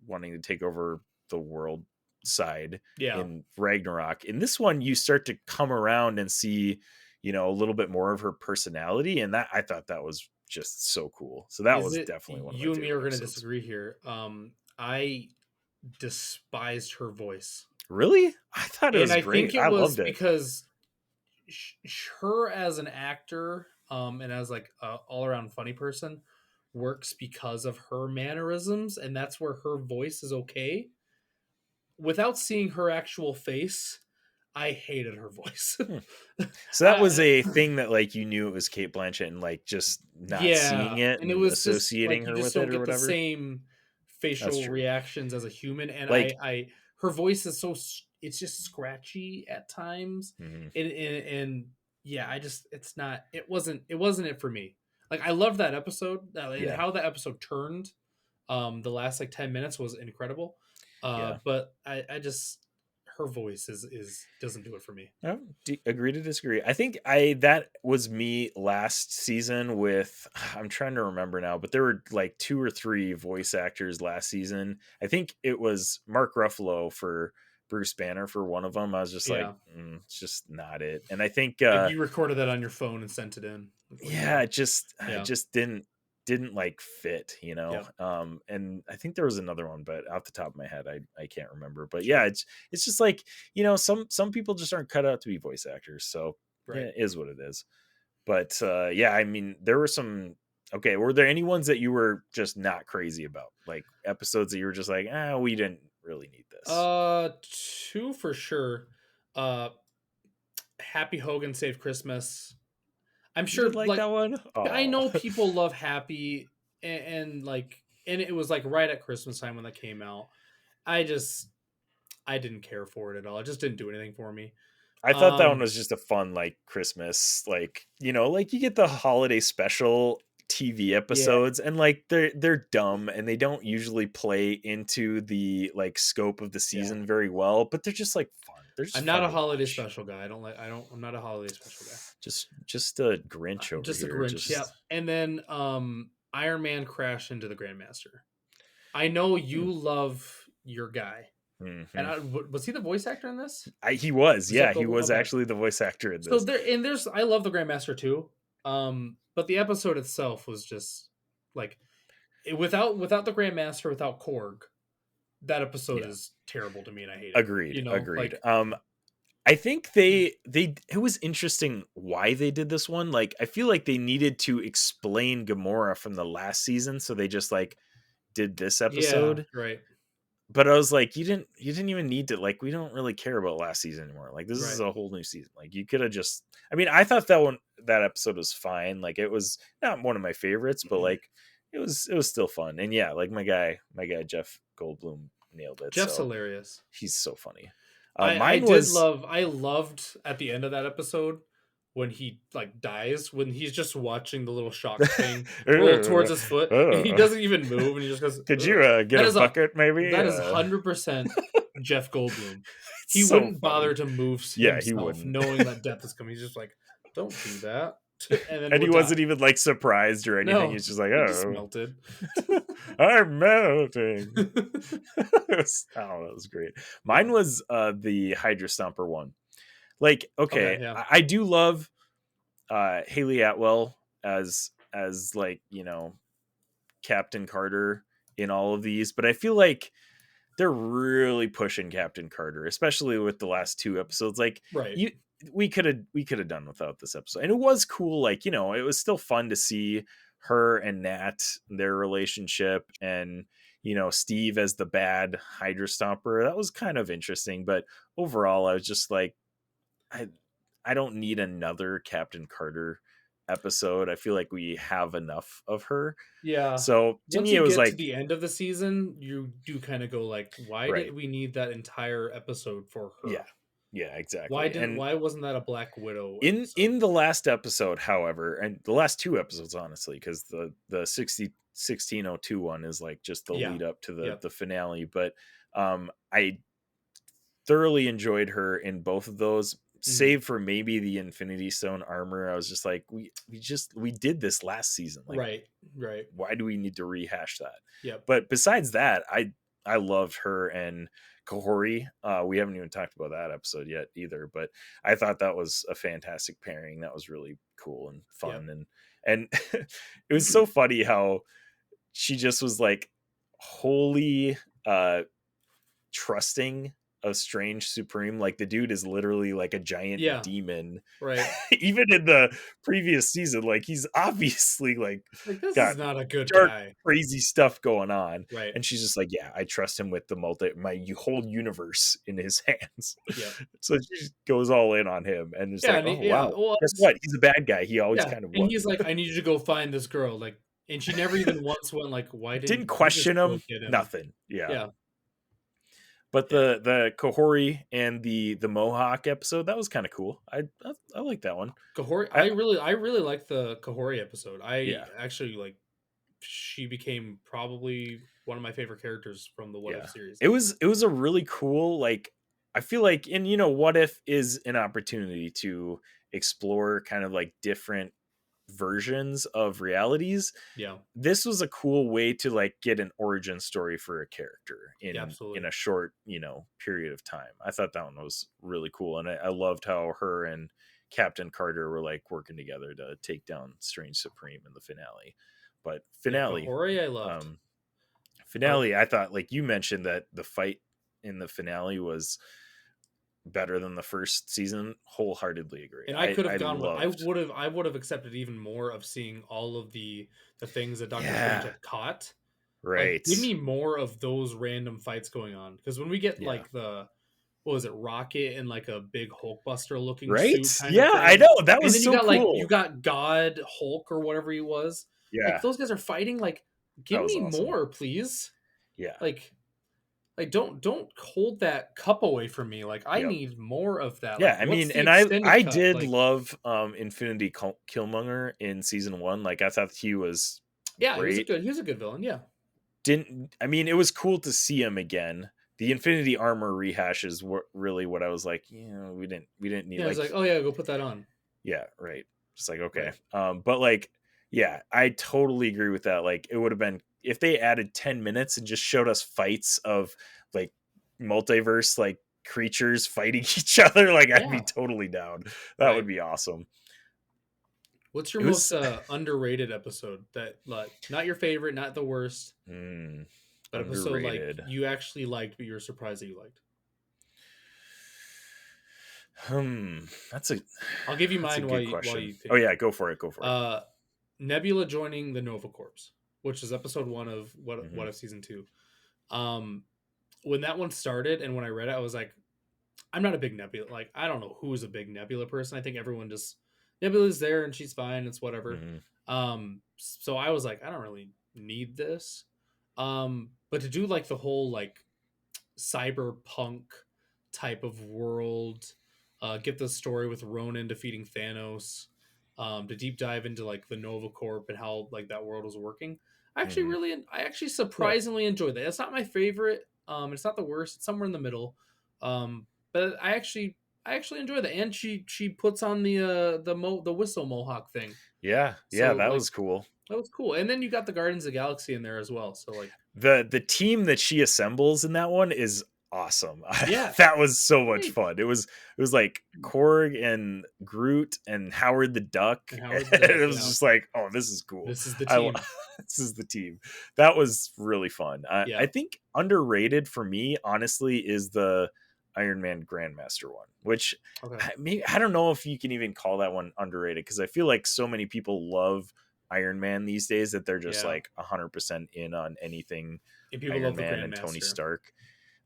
wanting to take over the world side Yeah. in Ragnarok. In this one, you start to come around and see, a little bit more of her personality. And that I thought that was just so cool. So that Is was it definitely one of my you and me are favorite going to episodes. disagree here? I despised her voice, Really? I thought it and was I think great. it I was loved it. because her as an actor, and as like a all around funny person, works because of her mannerisms, and that's where her voice is okay. Without seeing her actual face, I hated her voice. Hmm. So that was I, a thing that like you knew it was Kate Blanchett and like just not seeing Yeah, it and it and was just associating like you her just with it don't or get the whatever. same That's facial true. reactions as a human, and Like, her voice is it's just scratchy at times, mhm, and yeah, it wasn't it for me. Like I loved that episode, and yeah, how that episode turned. The last like 10 minutes was incredible, yeah. but I just her voice is doesn't do it for me. No, agree to disagree. I think I that was me last season with I'm trying to remember now, but there were like 2 or 3 voice actors last season. I think it was Mark Ruffalo for Bruce Banner for one of them. I was just like, Yeah, it's just not it. And I think like you recorded that on your phone and sent it in. Like, what are you yeah, doing? it Yeah. just didn't like fit. Yeah. And I think there was another one, but off the top of my head I can't remember. But yeah, it's just like, some people just aren't cut out to be voice actors. So yeah, Right. it is what it is. But yeah, I mean, there were some okay, were there any ones that you were just not crazy about? Like episodes that you were just like, we didn't really need this. Two for sure. Uh, Happy Hogan Saved Christmas. I'm You did sure, like like, that one? I Oh. know people love Happy, and it was like right at Christmas time when that came out. I just, I didn't care for it at all. It just didn't do anything for me. I thought that one Um, was just a fun like Christmas, like, like you get the holiday special TV yeah, episodes and like they're dumb and they don't usually play into the like scope of the yeah. season very well, but they're just like fun. just I'm not fun a to holiday watch. special guy. I'm not a holiday special guy. Just a Grinch over Just a here. Grinch. Yeah. And then Iron Man crashed into the Grandmaster. I know you love your guy. Mm-hmm. And was he the voice actor in this? He was. Yeah, Jeff he Goldblum? was Okay. actually the voice actor in So this. I love the Grandmaster too. But the episode itself was just like without the Grandmaster, without Korg, that episode is terrible to me, and I hate it. Agreed. You know, Agreed. like, I think it was interesting why they did this one. Like, I feel like they needed to explain Gamora from the last season, so they just like did this episode. Yeah, right. But I was like, you didn't even need to, like, we don't really care about last season anymore. Like, this is a whole new season. Like, you could have just, I mean, I thought that episode was fine. Like, it was not one of my favorites, but like it was still fun. And yeah, like my guy Jeff Goldblum nailed it. Jeff's hilarious. He's so funny. I loved at the end of that episode when he like dies, when he's just watching the little shock thing roll towards his foot, and he doesn't even move, and he just goes, "Could you get a bucket, maybe?" That is 100% Jeff Goldblum. He wouldn't bother to move himself, he wouldn't, knowing that death is coming. He's just like, "Don't do that." And he wasn't even like surprised or anything. He's just like, "Oh, just melted. I'm melting." That was great. Mine was the Hydra Stomper one. Like, okay, I do love Haley Atwell as like, you know, Captain Carter in all of these, but I feel like they're really pushing Captain Carter, especially with the last two episodes. Like, we could have done without this episode, and it was cool. Like, you know, it was still fun to see her and Nat, their relationship, and you know, Steve as the bad Hydra Stomper. That was kind of interesting, but overall, I was just like, I don't need another Captain Carter episode. I feel like we have enough of her. Yeah. So to once me, it was like to the end of the season, you do kind of go like, why did we need that entire episode for her? Yeah, exactly. Why wasn't that a Black Widow episode? In the last episode, however, and the last two episodes, honestly, because the 1602 one is like just the lead up to the finale. But I thoroughly enjoyed her in both of those. Save for maybe the Infinity Stone armor. I was just like, we did this last season. Like, right. Why do we need to rehash that? Yeah. But besides that, I loved her and Kahori. We haven't even talked about that episode yet either, but I thought that was a fantastic pairing. That was really cool and fun. And it was so funny how she just was like wholly trusting of Strange Supreme. Like, the dude is literally like a giant demon, right? Even in the previous season, like, he's obviously like this got is not a good dark, guy, crazy stuff going on, right? And she's just like, yeah, I trust him with my whole universe in his hands. So she goes all in on him, and it's like, wow, well, guess what, he's a bad guy. He always kind of was. And he's like, I need you to go find this girl, like, and she never even once went like, why didn't question him, nothing. But the Kahori and the Mohawk episode, that was kind of cool. I like that one. Kahori, I really like the Kahori episode. Actually like, she became probably one of my favorite characters from the What If series. It was a really cool, like, I feel like, and you know, What If is an opportunity to explore kind of like different versions of realities. This was a cool way to like get an origin story for a character in a short, you know, period of time. I thought that one was really cool, and I loved how her and Captain Carter were like working together to take down Strange Supreme in the finale. But finale, I loved. Finale, I thought, like you mentioned, that the fight in the finale was better than the first season. Wholeheartedly agree. And I could have gone. I would have accepted even more of seeing all of the things that Doctor Strange had caught. Right. Like, give me more of those random fights going on, because when we get like the, what was it, Rocket in like a big Hulkbuster looking suit. I know, that was so cool. Like, you got God Hulk or whatever he was. Like, those guys are fighting. Like, give me more, please. Like, don't hold that cup away from me. Like, I need more of that. Yeah, like, I mean, and I did love Infinity Killmonger in season 1. Like, I thought he was great. He was a good villain. It was cool to see him again, the Infinity Armor rehash is really what I was like, we didn't need. Yeah, I was like, oh yeah, go put that on. Yeah, right. Just like, okay. Right. But like, yeah, I totally agree with that. Like, it would have been if they added 10 minutes and just showed us fights of like multiverse like creatures fighting each other, like I'd be totally down. That would be awesome. What's your most underrated episode? That like not your favorite, not the worst, but episode like you actually liked, but you're surprised that you liked. That's a. I'll give you mine while you think. Oh yeah, go for it. Nebula joining the Nova Corps, which is episode 1 of what if season 2. When that one started and when I read it, I was like, I'm not a big Nebula. Like, I don't know who's a big Nebula person. I think everyone just Nebula's there and she's fine. It's whatever. So I was like, I don't really need this. But to do like the whole like cyberpunk type of world, get the story with Ronan defeating Thanos, to deep dive into like the Nova Corp and how like that world was working. I actually surprisingly enjoyed that. It's not my favorite. It's not the worst. It's somewhere in the middle. But I actually enjoy that. And she puts on the whistle mohawk thing. Yeah, that was cool. That was cool. And then you got the Guardians of the Galaxy in there as well. So like the team that she assembles in that one is awesome. Yeah. That was so much fun. It was like Korg and Groot and Howard the Duck. It was just like, oh, this is cool. This is the team. This is the team. That was really fun. I think underrated for me, honestly, is the Iron Man Grandmaster one, which I don't know if you can even call that one underrated, because I feel like so many people love Iron Man these days that they're just like 100% in on anything Iron Man and Tony Stark.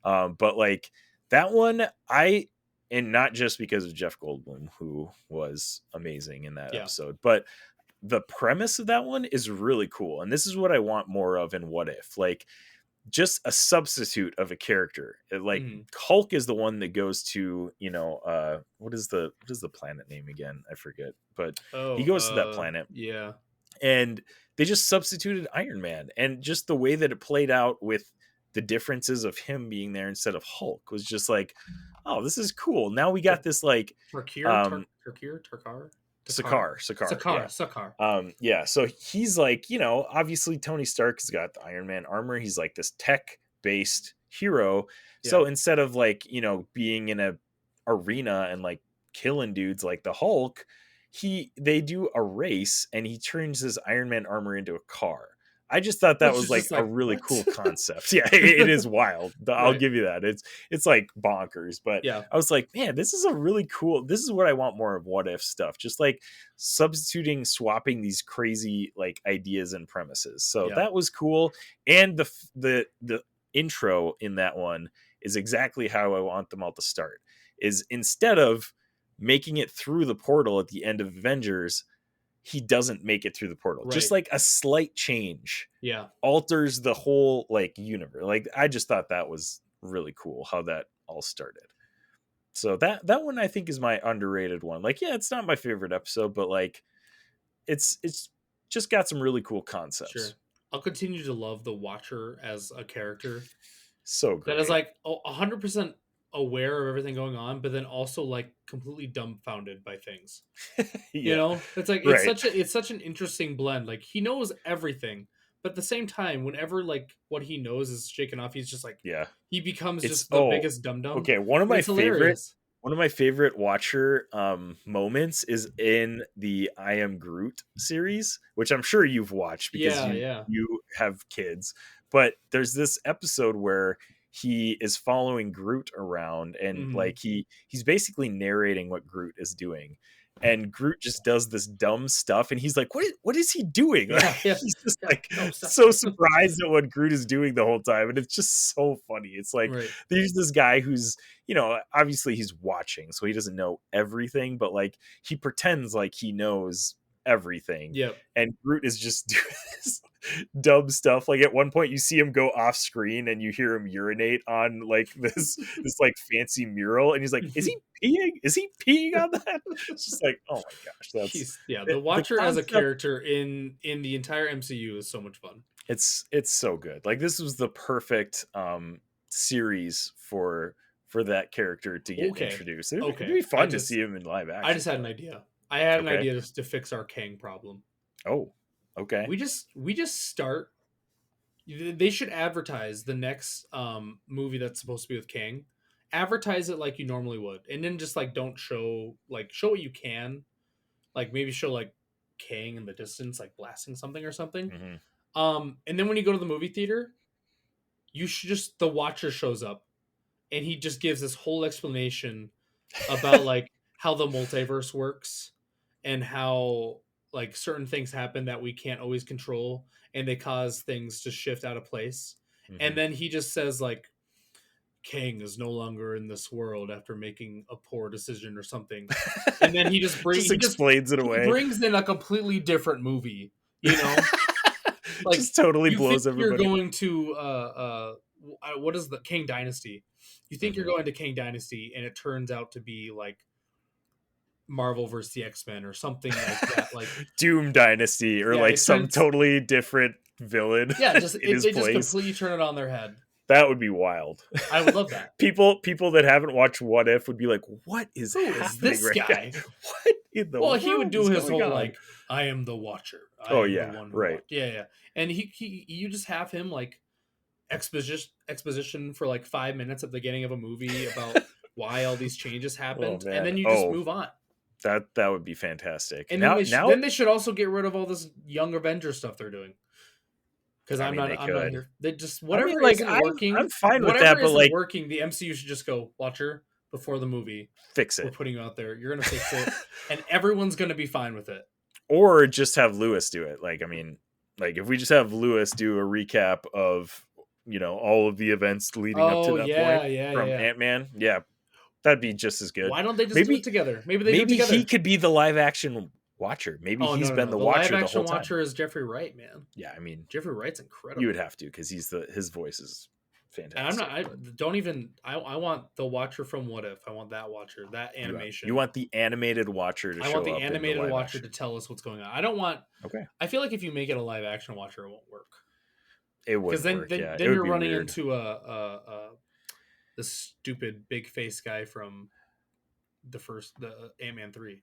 But like that one, and not just because of Jeff Goldblum, who was amazing in that episode, but the premise of that one is really cool. And this is what I want more of in What If, like just a substitute of a character. Like Hulk is the one that goes to, what is the planet name again? I forget, but he goes to that planet. Yeah. And they just substituted Iron Man, and just the way that it played out with the differences of him being there instead of Hulk was just like, oh, this is cool. Now we got this like Sakaar. Yeah. So he's like, obviously Tony Stark has got the Iron Man armor. He's like this tech based hero. Yeah. So instead of like, being in a arena and like killing dudes like the Hulk, they do a race and he turns his Iron Man armor into a car. I just thought that was like a really cool concept. Yeah, it is wild. I'll give you that. It's like bonkers, but I was like, man, this is a really cool. This is what I want more of What If stuff. Just like swapping these crazy like ideas and premises. So that was cool. And the intro in that one is exactly how I want them all to start. Is instead of making it through the portal at the end of Avengers, he doesn't make it through the portal. Just like a slight change alters the whole like universe. Like I just thought that was really cool how that all started. So that one I think is my underrated one. Like, yeah, it's not my favorite episode, but like it's just got some really cool concepts. Sure. I'll continue to love the Watcher as a character. So great. That is like 100% aware of everything going on, but then also like completely dumbfounded by things. It's like it's such an interesting blend. Like he knows everything, but at the same time, whenever like what he knows is shaken off, he's just like he becomes just the biggest dum dum. Okay, one of my favorite Watcher moments is in the I Am Groot series, which I'm sure you've watched because you have kids. But there's this episode where he is following Groot around and like he's basically narrating what Groot is doing, and Groot just does this dumb stuff and he's like, what is he doing? He's just like so surprised at what Groot is doing the whole time, and it's just so funny. It's like there's this guy who's obviously he's watching, so he doesn't know everything, but like he pretends like he knows everything. And Groot is just doing this dumb stuff. Like at one point you see him go off screen and you hear him urinate on like this like fancy mural, and he's like, is he peeing on that? It's just like, oh my gosh, the Watcher as a character in the entire MCU is so much fun. It's so good. Like this was the perfect series for that character to get introduced. It'd be fun to see him in live action. I just had an idea. I had an idea to fix our Kang problem. Oh, okay. We just start. They should advertise the next movie that's supposed to be with Kang. Advertise it like you normally would, and then just like don't show show what you can, like maybe show like Kang in the distance, like blasting something or something. Mm-hmm. And then when you go to the movie theater, you should just the Watcher shows up, and he just gives this whole explanation about like how the multiverse works and how like certain things happen that we can't always control, and they cause things to shift out of place. Mm-hmm. And then he just says like, Kang is no longer in this world after making a poor decision or something. And then he just explains it away. He brings in a completely different movie, you know? Like just totally blows everybody. You're going to what is the Kang Dynasty? You think you're going to Kang Dynasty, and it turns out to be like Marvel versus the X-Men or something like that, like Doom Dynasty or like some totally different villain. Yeah, just they just completely turn it on their head. That would be wild. I would love that. People that haven't watched What If would be like, "What is Who is this guy? What in the world?" He would do his whole on? like, "I am the Watcher." Right. Yeah. And you just have him like exposition for like 5 minutes at the beginning of a movie about why all these changes happened, and then you just move on. That would be fantastic. And then they should also get rid of all this Young Avengers stuff they're doing. Because I'm not here. They just whatever isn't working. I'm fine with that, but like working, the MCU should just go, Watcher, before the movie. Fix it. We're putting you out there. You're gonna fix it, and everyone's gonna be fine with it. Or just have Lewis do it. Like, I mean, like if we just have Lewis do a recap of all of the events leading up to that point from Ant-Man, that'd be just as good. Why don't they just do it together? Maybe he could be the live action Watcher. Maybe he's been the Watcher the whole time. Live action Watcher is Jeffrey Wright, man. Yeah, I mean Jeffrey Wright's incredible. You would have to because his voice is fantastic. And I want the Watcher from What If. I want that Watcher, that animation. You want the animated Watcher to show up. I want the animated Watcher to tell us what's going on. I don't want. Okay. I feel like if you make it a live action Watcher, it won't work. It would because then you're running into the stupid big face guy from the Ant-Man 3.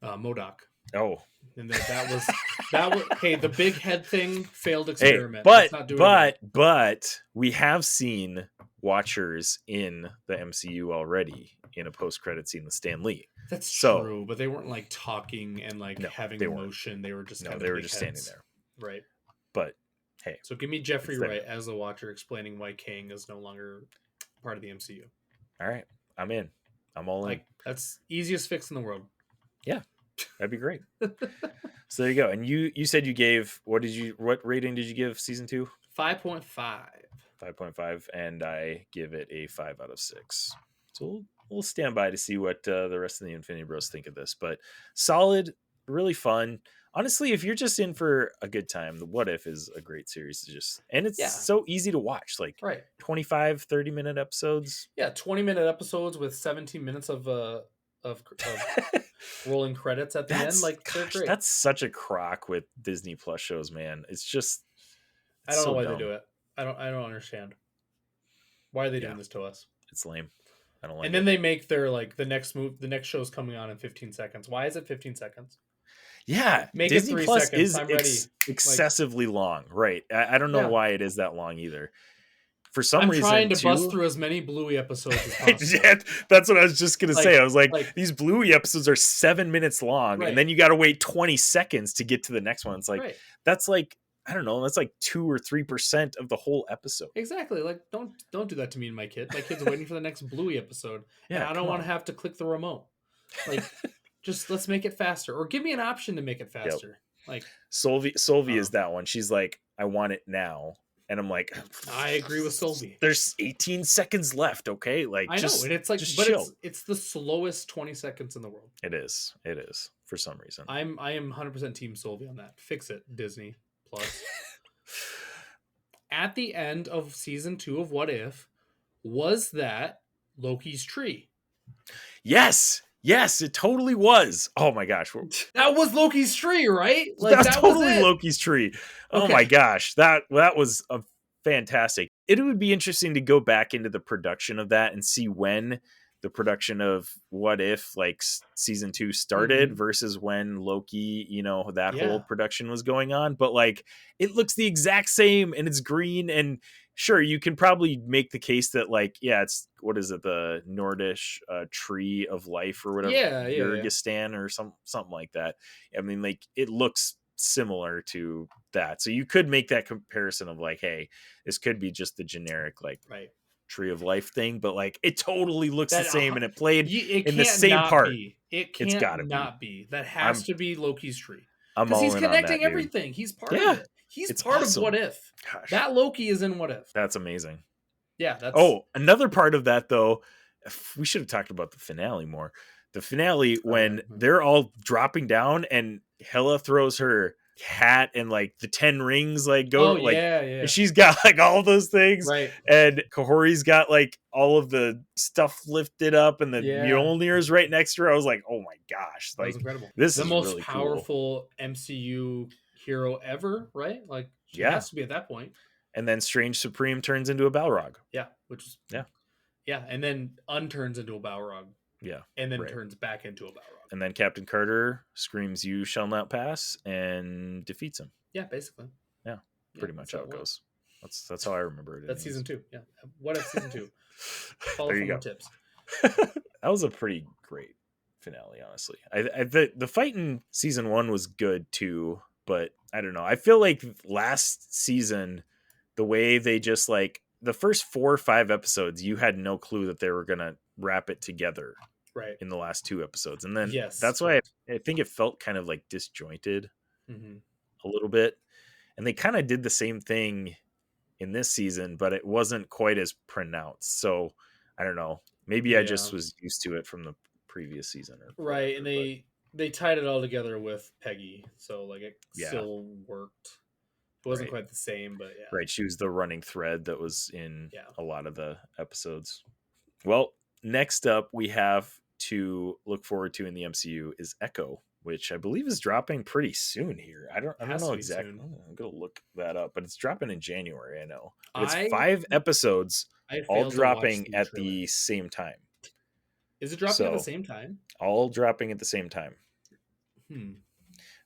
MODOK. Oh, and that was hey, the big head thing failed experiment. But we have seen Watchers in the MCU already in a post-credit scene with Stan Lee. That's true, but they weren't like talking and like having emotion. They were just they were just standing there, right? But hey, so give me Jeffrey Wright as the Watcher explaining why Kang is no longer part of the MCU. All right, I'm in. I'm all in. Like that's easiest fix in the world. Yeah. That'd be great. So there you go. And you said you gave what rating did you give season 2? 5.5. 5.5, and I give it a 5 out of 6. So we'll stand by to see what the rest of the Infinity Bros think of this. But solid, really fun. Honestly, if you're just in for a good time, the What If is a great series to and it's so easy to watch. Like 25, 30-minute episodes. Yeah, 20-minute episodes with 17 minutes of rolling credits at the end. Like, they're great. That's such a crock with Disney Plus shows, man. It's just I don't know why they do it. I don't understand. Why are they doing this to us? It's lame. I don't like it. And then they make their like the next show's coming on in 15 seconds. Why is it 15 seconds? Yeah, make Disney it 3 Plus seconds. is excessively long, right? I don't know why it is that long either. For some reason, I'm trying to bust through as many Bluey episodes as possible. Yeah, that's what I was just gonna say. I was like, these Bluey episodes are 7 minutes long, and then you got to wait 20 seconds to get to the next one. It's like that's like I don't know, that's like 2 or 3% of the whole episode. Exactly. Like don't do that to me and my kid. My kid's waiting for the next Bluey episode, and I don't want to have to click the remote. Like, just let's make it faster, or give me an option to make it faster. Like Solvi is that one. She's like, I want it now. And I'm like, I agree with Solvi. There's 18 seconds left, okay? Like, I know, and it's like, but chill. It's the slowest 20 seconds in the world. It is for some reason. I am 100% Team Solvi on that. Fix it, Disney Plus. At the end of season 2 of What If, was that Loki's tree? Yes, it totally was. Oh my gosh, that was Loki's tree, right? Like, that's totally Loki's tree. Oh my gosh, that was a fantastic. it would be interesting to go back into the production of that and see when the production of What If, like season 2 started versus when Loki, that whole production was going on. But like, it looks the exact same and it's green. And sure, you can probably make the case that like, yeah, it's, what is it? The Nordish tree of life or whatever. Yeah. Jurgistan or something like that. I mean, like, it looks similar to that. So you could make that comparison of like, hey, this could be just the generic, like, tree of life thing, but like it totally looks the same and it played in the same part. It can't not be. That has to be Loki's tree. I'm all he's in connecting on that, everything. He's part of it. He's part of What If. Gosh. That Loki is in What If. That's amazing. Yeah, that's another part of that though, we should have talked about the finale more. The finale when they're all dropping down and Hela throws her hat and like the 10 rings like go and she's got like all those things, right? And Kahori's got like all of the stuff lifted up and the Mjolnir's right next to her. I was like, oh my gosh, like, that was incredible. This is the most really powerful MCU hero ever, right? Like, she has to be at that point. And then Strange Supreme turns into a Balrog. Yeah, which is and then unturns into a Balrog. Yeah, and then turns back into a Balrog. And then Captain Carter screams, "You shall not pass," and defeats him. Yeah, basically. Yeah, pretty much how it goes. That's how I remember it. That's season 2. Yeah, What If season 2? Follow there you go. Tips. That was a pretty great finale, honestly. The fight in season 1 was good too, but I don't know. I feel like last season, the way they just like the first 4 or 5 episodes, you had no clue that they were gonna wrap it together. Right. In the last 2 episodes. And then that's why I think it felt kind of like disjointed a little bit. And they kind of did the same thing in this season, but it wasn't quite as pronounced. So I don't know. Maybe I just was used to it from the previous season. Right. And they tied it all together with Peggy. So like it still worked. It wasn't quite the same, but yeah. Right. She was the running thread that was in a lot of the episodes. Well, next up we have to look forward to in the MCU is Echo, which I believe is dropping pretty soon here. I don't know exactly. I'm gonna look that up, but it's dropping in January. I know. But it's 5 episodes, all dropping at the same time. Is it dropping at the same time? All dropping at the same time.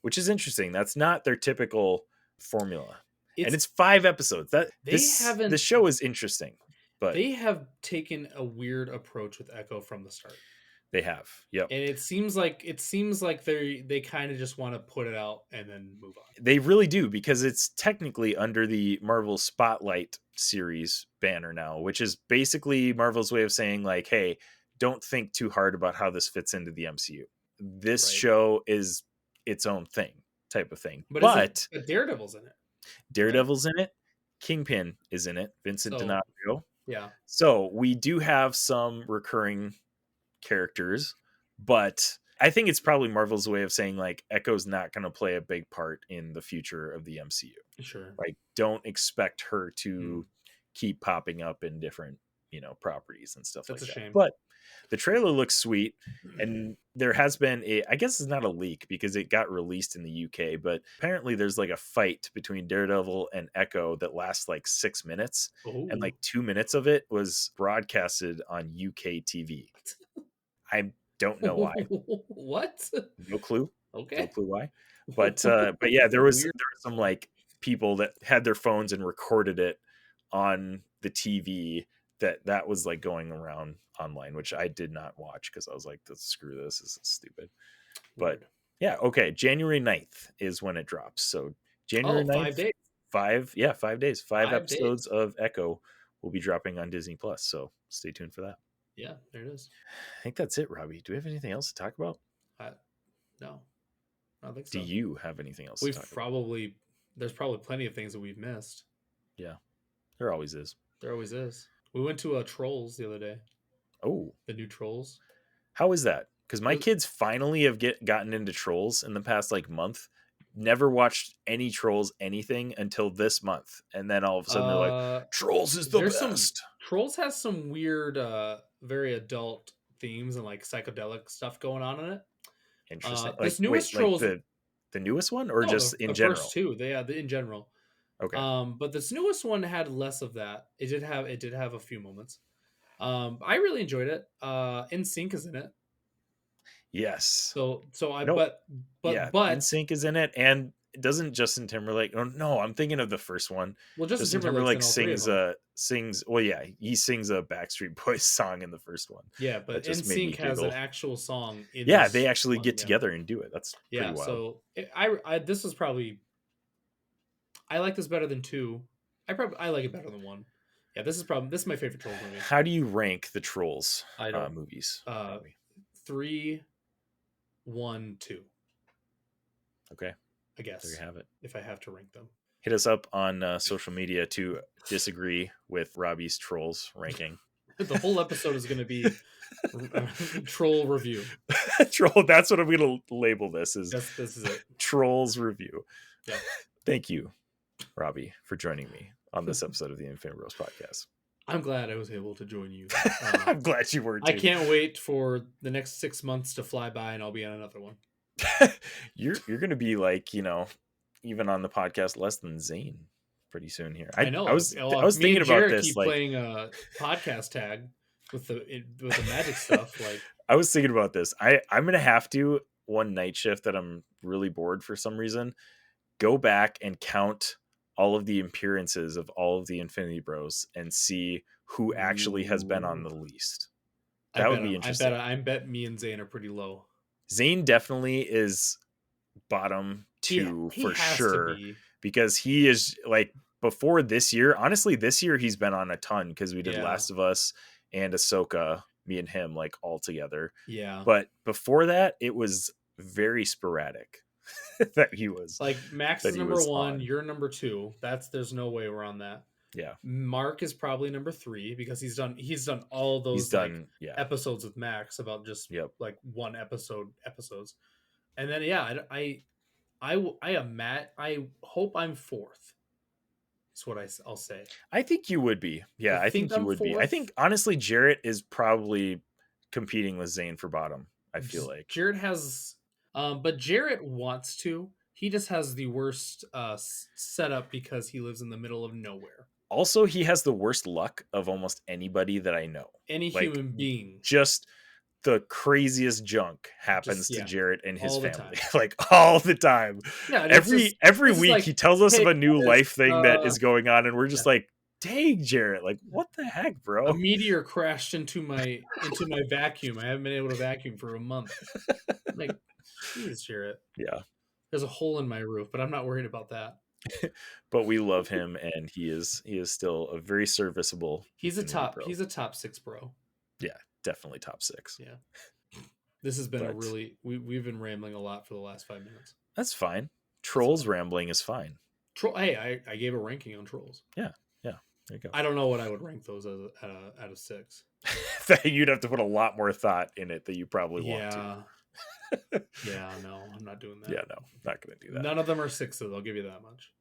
Which is interesting. That's not their typical formula. And it's 5 episodes. The show is interesting. But they have taken a weird approach with Echo from the start. They have, yep. And it seems like they kind of just want to put it out and then move on. They really do, because it's technically under the Marvel Spotlight series banner now, which is basically Marvel's way of saying like, hey, don't think too hard about how this fits into the MCU. This show is its own thing, type of thing. But Daredevil's in it. Daredevil's in it. Kingpin is in it. Vincent D'Onofrio. Yeah. So we do have some recurring characters, but I think it's probably Marvel's way of saying like Echo's not going to play a big part in the future of the MCU. Sure. Like, don't expect her to keep popping up in different, properties and stuff like that. That's a shame. But the trailer looks sweet, and there has been I guess it's not a leak because it got released in the UK, but apparently there's like a fight between Daredevil and Echo that lasts like 6 minutes. Ooh. And like 2 minutes of it was broadcasted on UK TV. I don't know why. What? No clue. Okay. No clue why. But yeah, there were some like people that had their phones and recorded it on the TV that was like going around online, which I did not watch because I was like, screw this is stupid. But yeah, okay, January 9th is when it drops. So January 9th, 5 days. 5 days. 5 episodes of Echo will be dropping on Disney Plus. So stay tuned for that. Yeah, there it is. I think that's it, Robbie. Do we have anything else to talk about? No, I don't think so. Do you have anything else to talk about? There's probably plenty of things that we've missed. Yeah, there always is. There always is. We went to Trolls the other day. Oh, the new Trolls. How is that? Because my kids finally have gotten into Trolls in the past like month. Never watched any Trolls anything until this month, and then all of a sudden they're like, "Trolls is the best." Trolls has some weird, very adult themes and like psychedelic stuff going on in it. Interesting. This newest Trolls, like the newest one, or just in general? The first 2, in general. Okay. But this newest one had less of that. It did have a few moments. I really enjoyed it. NSYNC is in it. Yes. So I No. but NSYNC is in it, and doesn't Justin Timberlake? Oh no, I'm thinking of the first one. well, Justin Timberlake Timberlake's in all three of them. sings. Well, yeah, he sings a Backstreet Boys song in the first one. Yeah, but That just made me NSYNC has an giggle. actually song in Yeah, this they actually one, get yeah. together and do it. That's pretty Yeah, wild. so this is probably I like this better than 2. I like it better than 1. Yeah, this is my favorite Trolls movie. How do you rank the Trolls I don't movies? 3, 1, 2. Okay, I guess. there you have it. If I have to rank them. Hit us up on social media to disagree with Robbie's Trolls ranking. The whole episode is going to be troll review. Troll. That's what I'm going to label this. This is it. Trolls review. Yeah. Thank you, Robbie, for joining me on this episode of the Infinity Bros podcast. I'm glad I was able to join you. I'm glad you were too. I can't wait for the next 6 months to fly by and I'll be on another one. You're going to be like, even on the podcast less than Zane pretty soon here. I know. I was thinking about this. Keep like playing a podcast tag with the magic stuff. Like I was thinking about this. I'm going to have to one night shift that I'm really bored for some reason. Go back and count all of the appearances of all of the Infinity Bros and see who actually has been on the least. That would be interesting. I bet me and Zane are pretty low. Zane definitely is bottom 2 he for has sure, to be. because he is like before this year. Honestly, this year he's been on a ton because we did Last of Us and Ahsoka, me and him like all together. Yeah. But before that, it was very sporadic that he was like Max is number 1. You're number 2. There's no way we're on that. Yeah. Mark is probably number 3 because he's done all those episodes with Max about just like one episodes. And then I am Matt. I hope I'm 4th. That's what I'll say. I think you would be. Yeah, I think you would be. I think honestly Jarrett is probably competing with Zane for bottom. I feel like Jarrett has but Jarrett wants to. He just has the worst setup because he lives in the middle of nowhere. Also, he has the worst luck of almost anybody that I know. Any human being. Just the craziest junk happens to Jarrett and his family. Like all the time. Yeah, every week like, he tells us of a new life thing that is going on, and we're just like, dang, Jarrett, like what the heck, bro? A meteor crashed into my vacuum. I haven't been able to vacuum for a month. Like, jeez, Jarrett. Yeah. There's a hole in my roof, but I'm not worried about that. But we love him, and he is still a very serviceable. He's a top 6 bro. Yeah, definitely top 6. Yeah. This has been we've been rambling a lot for the last 5 minutes. That's fine. Trolls rambling is fine. Hey, I gave a ranking on Trolls. Yeah. There you go. I don't know what I would rank those out of 6. You'd have to put a lot more thought in it that you probably want to. Yeah, no, I'm not doing that. Yeah, no, not going to do that. None of them are 6s, I'll give you that much.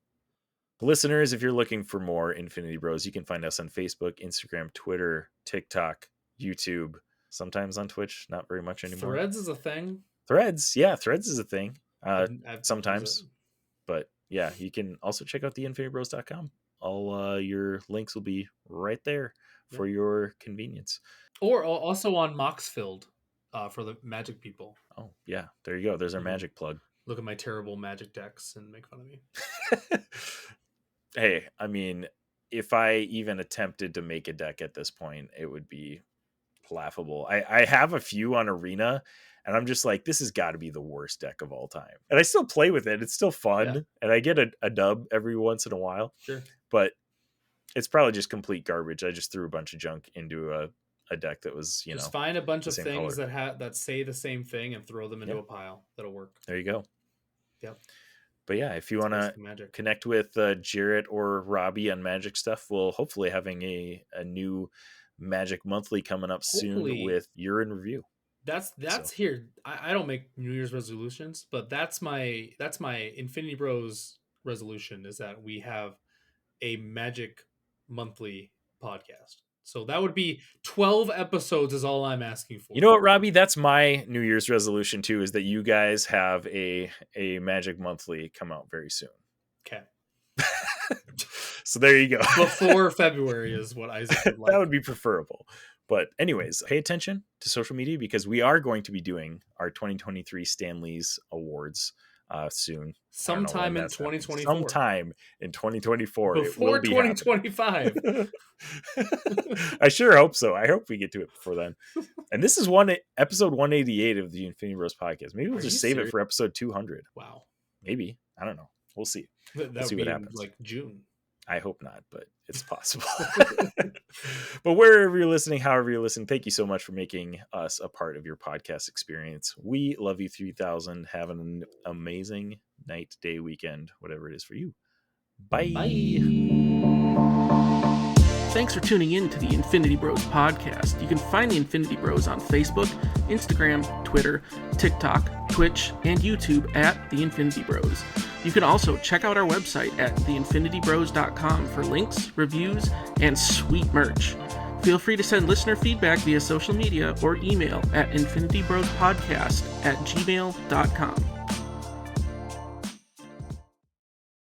Listeners, if you're looking for more Infinity Bros, you can find us on Facebook, Instagram, Twitter, TikTok, YouTube, sometimes on Twitch, not very much anymore. Threads is a thing. Threads is a thing. Sometimes. But yeah, you can also check out theinfinitybros.com. All your links will be right there for your convenience. Or also on Moxfield for the magic people. Oh, yeah. There you go. There's our magic plug. Look at my terrible magic decks and make fun of me. Hey, I mean, if I even attempted to make a deck at this point, it would be laughable. I have a few on Arena, and I'm just like, this has got to be the worst deck of all time. And I still play with it. It's still fun. And I get a dub every once in a while. Sure. But it's probably just complete garbage. I just threw a bunch of junk into a deck that was, just find a bunch of things that say the same thing and throw them into a pile. That'll work. There you go. Yep. But yeah, if you want to connect with Jarrett or Robbie on Magic stuff, we'll hopefully having a new Magic Monthly coming up soon with Year in Review. That's here. I don't make New Year's resolutions, but that's my Infinity Bros resolution is that we have a Magic Monthly podcast. So that would be 12 episodes is all I'm asking for. You know what, Robbie? That's my New Year's resolution too, is that you guys have a Magic Monthly come out very soon. Okay. So there you go. Before February is what Isaac would like. That would be preferable. But anyways, pay attention to social media because we are going to be doing our 2023 Stanley's Awards soon. Sometime in 2024. Sometime in 2024. Before 2025. I sure hope so. I hope we get to it before then. And this is episode 188 of the Infinity Bros podcast. Maybe we'll just save it for episode 200. Wow. Maybe. I don't know. We'll see. That we'll see would what be happens. like June. I hope not, but it's possible. But wherever you're listening, however you're listening, thank you so much for making us a part of your podcast experience. We love you 3000. Have an amazing night, day, weekend, whatever it is for you. Bye. Thanks for tuning in to the Infinity Bros podcast. You can find the Infinity Bros on Facebook, Instagram, Twitter, TikTok, Twitch, and YouTube at the Infinity Bros. You can also check out our website at theinfinitybros.com for links, reviews, and sweet merch. Feel free to send listener feedback via social media or email at infinitybrospodcast@gmail.com.